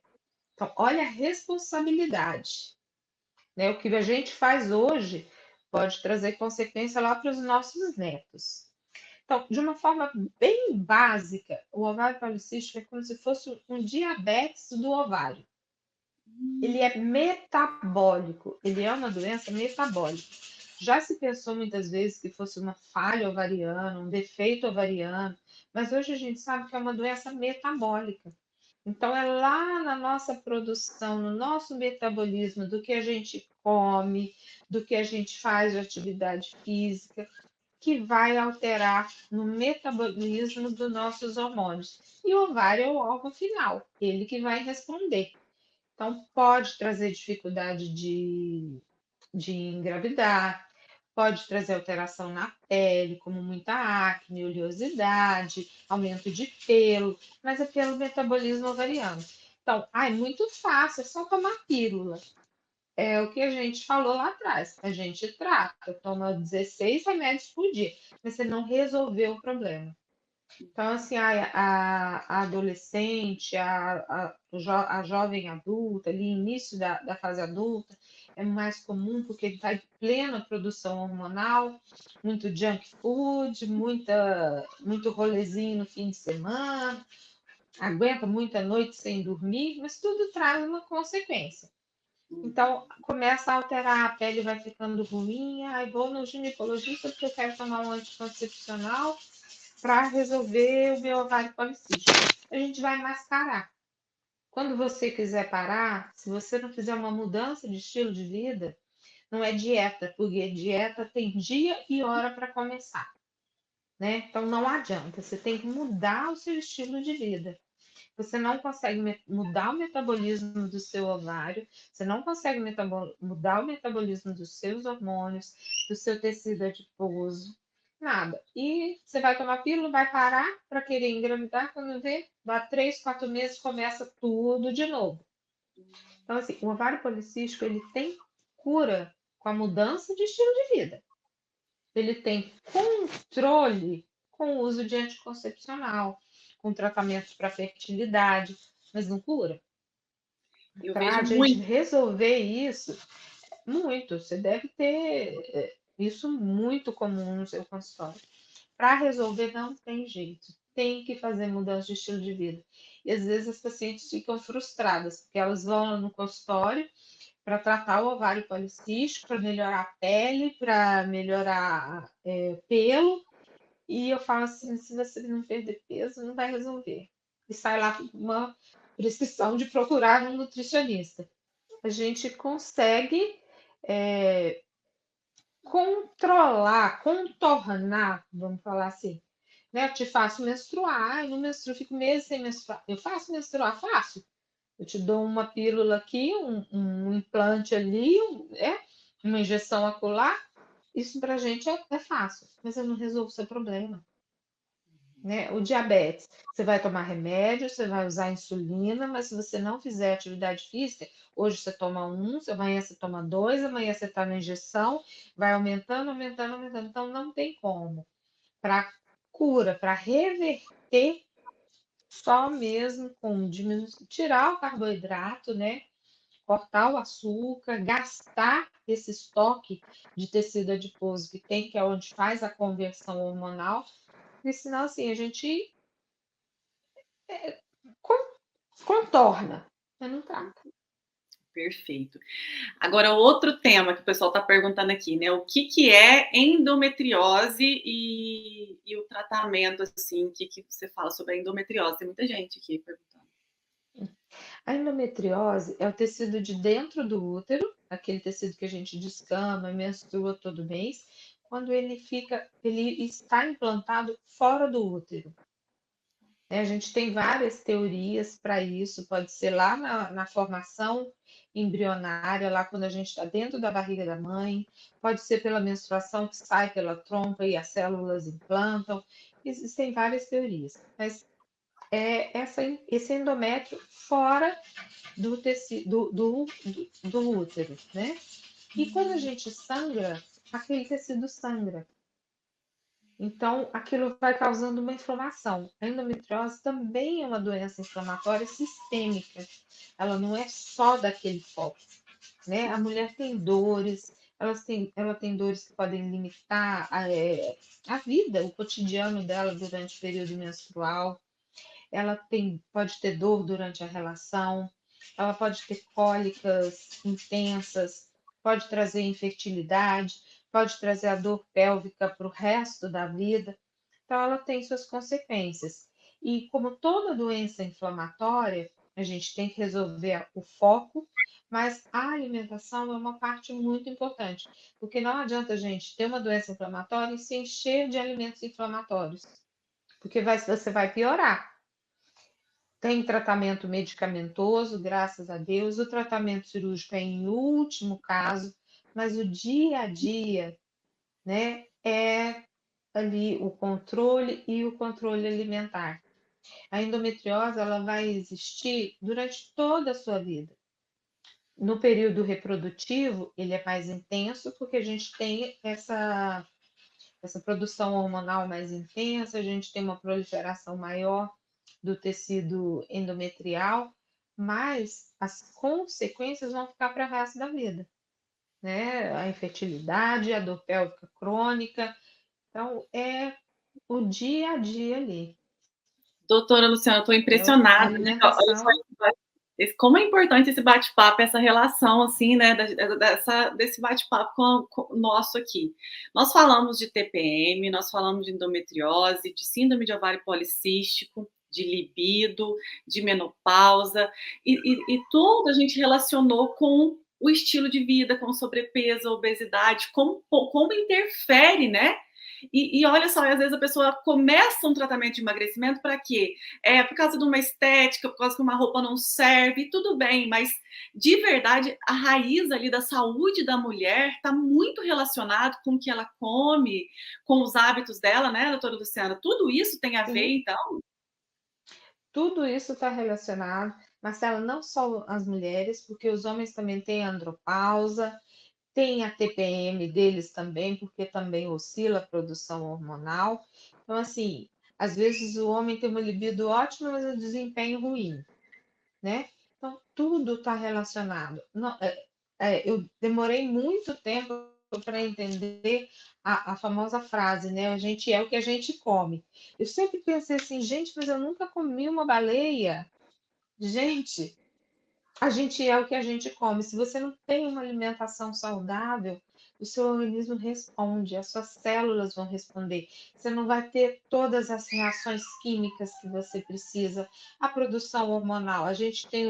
Então, olha a responsabilidade, né? O que a gente faz hoje pode trazer consequência lá para os nossos netos. Então, de uma forma bem básica, o ovário policístico é como se fosse um diabetes do ovário. Ele é metabólico, ele é uma doença metabólica. Já se pensou muitas vezes que fosse uma falha ovariana, um defeito ovariano, mas hoje a gente sabe que é uma doença metabólica. Então, é lá na nossa produção, no nosso metabolismo, do que a gente come, do que a gente faz de atividade física, que vai alterar no metabolismo dos nossos hormônios. E o ovário é o órgão final, ele que vai responder. Então, pode trazer dificuldade de engravidar, pode trazer alteração na pele, como muita acne, oleosidade, aumento de pelo, mas é pelo metabolismo ovariano. Então, é muito fácil, é só tomar pílula. É o que a gente falou lá atrás. A gente trata, toma 16 remédios por dia, mas você não resolveu o problema. Então, assim, a adolescente, a jovem adulta, ali, início da fase adulta, é mais comum porque ele está em plena produção hormonal, muito junk food, muito rolezinho no fim de semana, aguenta muita noite sem dormir, mas tudo traz uma consequência. Então, começa a alterar, a pele vai ficando ruim, aí vou no ginecologista porque eu quero tomar um anticoncepcional para resolver o meu ovário policístico. A gente vai mascarar. Quando você quiser parar, se você não fizer uma mudança de estilo de vida, não é dieta, porque dieta tem dia e hora para começar, né? Então não adianta, você tem que mudar o seu estilo de vida. Você não consegue mudar o metabolismo do seu ovário, você não consegue mudar o metabolismo dos seus hormônios, do seu tecido adiposo, nada. E você vai tomar pílula, vai parar para querer engravidar, quando vê, dá 3, 4 meses, começa tudo de novo. Então, assim, o ovário policístico, ele tem cura com a mudança de estilo de vida. Ele tem controle com o uso de anticoncepcional, com tratamentos para fertilidade, mas não cura. Eu Para vejo a gente muito. resolver isso, muito, você deve ter isso muito comum no seu consultório. Para resolver, não tem jeito. Tem que fazer mudança de estilo de vida. E às vezes as pacientes ficam frustradas, porque elas vão lá no consultório para tratar o ovário policístico, para melhorar a pele, para melhorar pelo, e eu falo assim, se você não perder peso, não vai resolver. E sai lá com uma prescrição de procurar um nutricionista. A gente consegue é, controlar, contornar, vamos falar assim. Né? Eu te faço menstruar, eu não menstruo, fico meses sem menstruar. Eu faço menstruar, faço. Eu te dou uma pílula aqui, um implante ali, uma injeção acolá. Isso para a gente é fácil, mas eu não resolvo o seu problema. Né? O diabetes, você vai tomar remédio, você vai usar insulina, mas se você não fizer atividade física, hoje você toma um, amanhã você toma dois, amanhã você está na injeção, vai aumentando, aumentando, aumentando. Então não tem como. Para cura, para reverter, só mesmo com tirar o carboidrato, né? Cortar o açúcar, gastar esse estoque de tecido adiposo que tem, que é onde faz a conversão hormonal, porque senão assim a gente contorna, mas não trata. Perfeito. Agora, outro tema que o pessoal está perguntando aqui, né? O que é endometriose e o tratamento, assim, o que você fala sobre a endometriose? Tem muita gente aqui perguntando. A endometriose é o tecido de dentro do útero, aquele tecido que a gente descama, menstrua todo mês, quando ele está implantado fora do útero. A gente tem várias teorias para isso, pode ser lá na formação embrionária, lá quando a gente está dentro da barriga da mãe, pode ser pela menstruação que sai pela trompa e as células implantam. Existem várias teorias, mas esse endométrio fora do tecido do útero, né? E quando a gente sangra, aquele tecido sangra. Então, aquilo vai causando uma inflamação. A endometriose também é uma doença inflamatória sistêmica. Ela não é só daquele foco, né? A mulher tem dores, ela tem dores que podem limitar a vida, o cotidiano dela durante o período menstrual. Ela pode ter dor durante a relação. ela pode ter cólicas intensas, pode trazer infertilidade, pode trazer a dor pélvica para o resto da vida. Então, ela tem suas consequências. E como toda doença inflamatória, a gente tem que resolver o foco, mas a alimentação é uma parte muito importante, porque não adianta a gente ter uma doença inflamatória e se encher de alimentos inflamatórios, porque você vai piorar. Tem tratamento medicamentoso, graças a Deus, o tratamento cirúrgico é em último caso, mas o dia a dia, né, é ali o controle e o controle alimentar. A endometriose ela vai existir durante toda a sua vida. No período reprodutivo, ele é mais intenso porque a gente tem essa produção hormonal mais intensa, a gente tem uma proliferação maior do tecido endometrial, mas as consequências vão ficar para o resto da vida, né? A infertilidade, a dor pélvica crônica. Então, é o dia a dia ali. Doutora Luciana, estou É a impressionada, né? Olha só, alimentação. como é importante esse bate-papo, essa relação, assim, né, desse bate-papo com o nosso aqui. Nós falamos de TPM, nós falamos de endometriose, de síndrome de ovário policístico, de libido, de menopausa, e tudo a gente relacionou com o estilo de vida, com sobrepeso, obesidade, como interfere, né? E olha só, às vezes a pessoa começa um tratamento de emagrecimento para quê? Por causa de uma estética, por causa que uma roupa não serve, tudo bem, mas de verdade a raiz ali da saúde da mulher está muito relacionado com o que ela come, com os hábitos dela, né, doutora Luciana? Tudo isso tem a ver, Sim, então? tudo isso está relacionado, Marcela, não só as mulheres, porque os homens também têm andropausa, tem a TPM deles também, porque também oscila a produção hormonal. Então, assim, às vezes o homem tem uma libido ótima, mas um desempenho ruim, né? Então, tudo está relacionado. Não, eu demorei muito tempo para entender a famosa frase, né? A gente é o que a gente come. Eu sempre pensei assim, gente, mas eu nunca comi uma baleia. Gente, a gente é o que a gente come. Se você não tem uma alimentação saudável, o seu organismo responde, as suas células vão responder. Você não vai ter todas as reações químicas que você precisa. A produção hormonal, a gente tem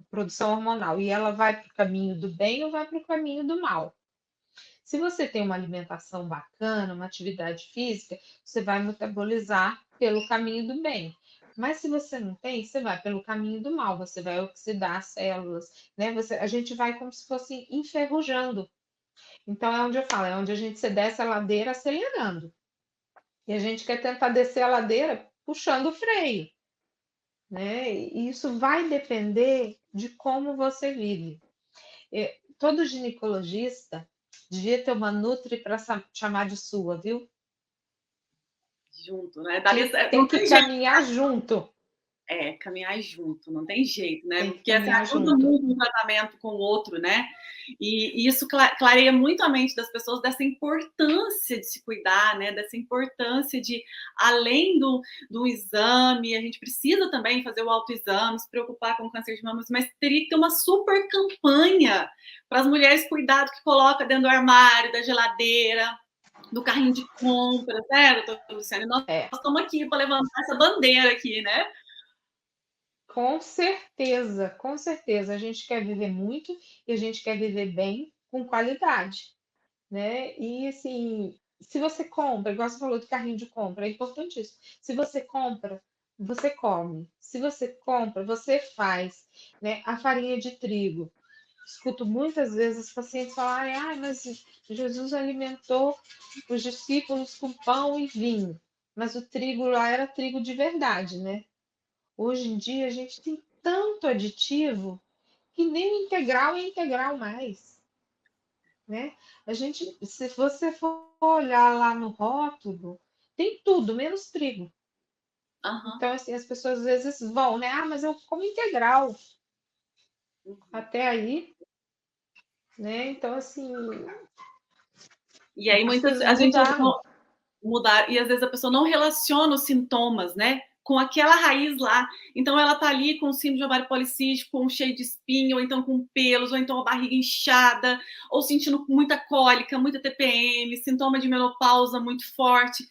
produção hormonal e ela vai para o caminho do bem ou vai para o caminho do mal. Se você tem uma alimentação bacana, uma atividade física, você vai metabolizar pelo caminho do bem. Mas se você não tem, você vai pelo caminho do mal, você vai oxidar as células, né? A gente vai como se fosse enferrujando. Então é onde eu falo, é onde a gente se desce a ladeira acelerando. E a gente quer tentar descer a ladeira puxando o freio, né? E isso vai depender de como você vive. Todo ginecologista devia ter uma nutri para chamar de sua, viu? Junto, né? Tem Não que tem jeito. caminhar junto. Caminhar junto, não tem jeito, né? Tem que Porque assim, caminhar ajuda junto. muito um tratamento com o outro, né? E isso clareia muito a mente das pessoas dessa importância de se cuidar, né? Dessa importância de, além do exame, a gente precisa também fazer o autoexame, se preocupar com o câncer de mama, mas teria que ter uma super campanha para as mulheres cuidar do que coloca dentro do armário, da geladeira, do carrinho de compras, né, doutora Luciana? Nós É, estamos aqui para levantar essa bandeira aqui, né? com certeza, com certeza. A gente quer viver muito e a gente quer viver bem, com qualidade, né? E assim, se você compra, igual você falou do carrinho de compra, é importantíssimo. Se você compra, você come. Se você compra, você faz, né? A farinha de trigo. Escuto muitas vezes os pacientes falarem, ah, mas Jesus alimentou os discípulos com pão e vinho. Mas o trigo lá era trigo de verdade, né? Hoje em dia a gente tem tanto aditivo que nem o integral é integral mais, né? A gente, se você for olhar lá no rótulo, tem tudo, menos trigo. Aham. Então, assim, as pessoas às vezes vão, né? Ah, mas eu como integral. Uhum. Até aí, né? Então, assim, E aí as muitas coisas a gente mudaram. mudar e às vezes a pessoa não relaciona os sintomas, né, com aquela raiz lá. Então, ela tá ali com síndrome de ovário policístico, com cheio de espinho, ou então com pelos, ou então a barriga inchada, ou sentindo muita cólica, muita TPM, sintoma de menopausa muito forte.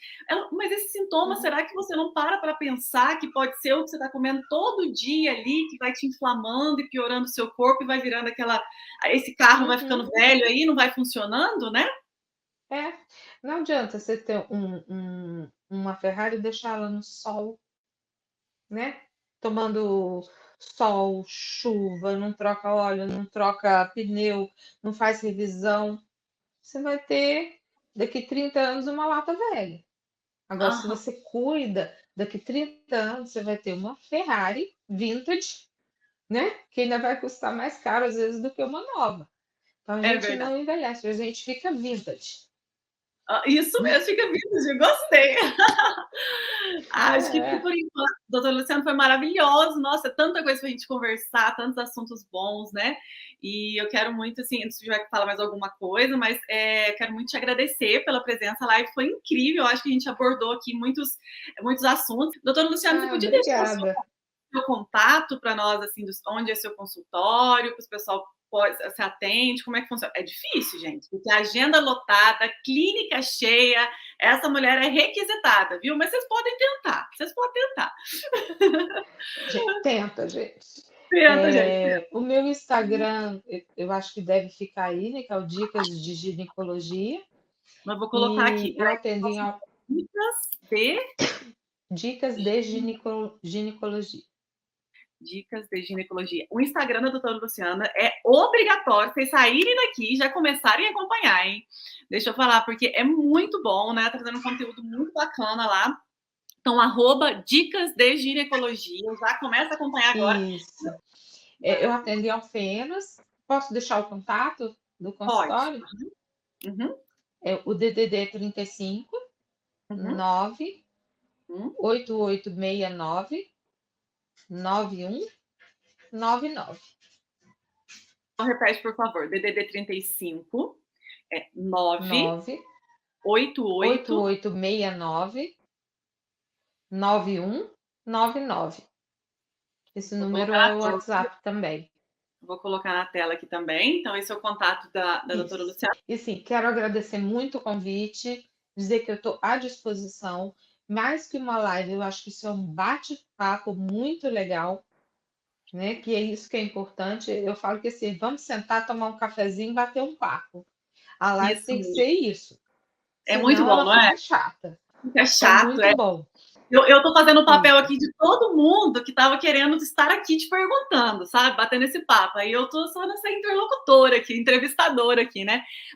Mas esse sintoma, será que você não para pensar que pode ser o que você está comendo todo dia ali, que vai te inflamando e piorando o seu corpo e vai virando esse carro vai ficando velho aí, não vai funcionando, né? É, não adianta você ter uma Ferrari e deixar ela no sol, né? Tomando sol, chuva, não troca óleo, não troca pneu, não faz revisão. Você vai ter, daqui 30 anos, uma lata velha. Agora, se Aham, você cuida, daqui 30 anos você vai ter uma Ferrari vintage, né? Que ainda vai custar mais caro, às vezes, do que uma nova. Então, a é gente verdade. não envelhece, a gente fica vintage. Isso mesmo, fica vintage, gostei. Acho que É, por enquanto, doutor Luciano, foi maravilhoso. Nossa, tanta coisa para a gente conversar, tantos assuntos bons, né? E eu quero muito, assim, antes de falar mais alguma coisa, mas quero muito te agradecer pela presença. A live foi incrível. Acho que a gente abordou aqui muitos assuntos. Doutor Luciano, você podia deixar o obrigada. seu contato para nós, assim, onde é seu consultório, para o pessoal se atende, como é que funciona? É difícil, gente, porque a agenda lotada, clínica cheia, essa mulher é requisitada, viu? Mas vocês podem tentar. Tenta, gente. Tenta, gente. O meu Instagram, eu acho que deve ficar aí, né? Que é o Dicas de Ginecologia. Mas vou colocar aqui, E eu peraí, atendo em dicas de Dicas de Ginecologia. dicas de ginecologia. O Instagram da doutora Luciana é obrigatório vocês saírem daqui e já começarem a acompanhar, hein? Deixa eu falar, porque é muito bom, né? Tá fazendo um conteúdo muito bacana lá. Então, @dicas de ginecologia. Já começa a acompanhar agora. Isso. Eu atendo em Alfenas. Posso deixar o contato do Pode. consultório? Uhum, É o DDD 35 uhum, 9 uhum. 8869 9199. Então, repete, por favor. DDD 35 é 9 9 88. 8869 9199. Esse Vou número colocar é na o tela. WhatsApp também. Vou colocar na tela aqui também. Então, esse é o contato da doutora Isso. Luciana. E sim, quero agradecer muito o convite, dizer que eu estou à disposição. Mais que uma live, eu acho que isso é um bate-papo muito legal, né? Que é isso que é importante. Eu falo que assim, vamos sentar, tomar um cafezinho, bater um papo. A live Isso tem que mesmo. ser isso, É muito senão bom, ela não é? fica chata. Fica É chato. muito bom. Eu tô fazendo o papel Fica. aqui de todo mundo que estava querendo estar aqui te perguntando, sabe? Batendo esse papo. Aí eu tô só nessa interlocutora aqui, entrevistadora aqui, né?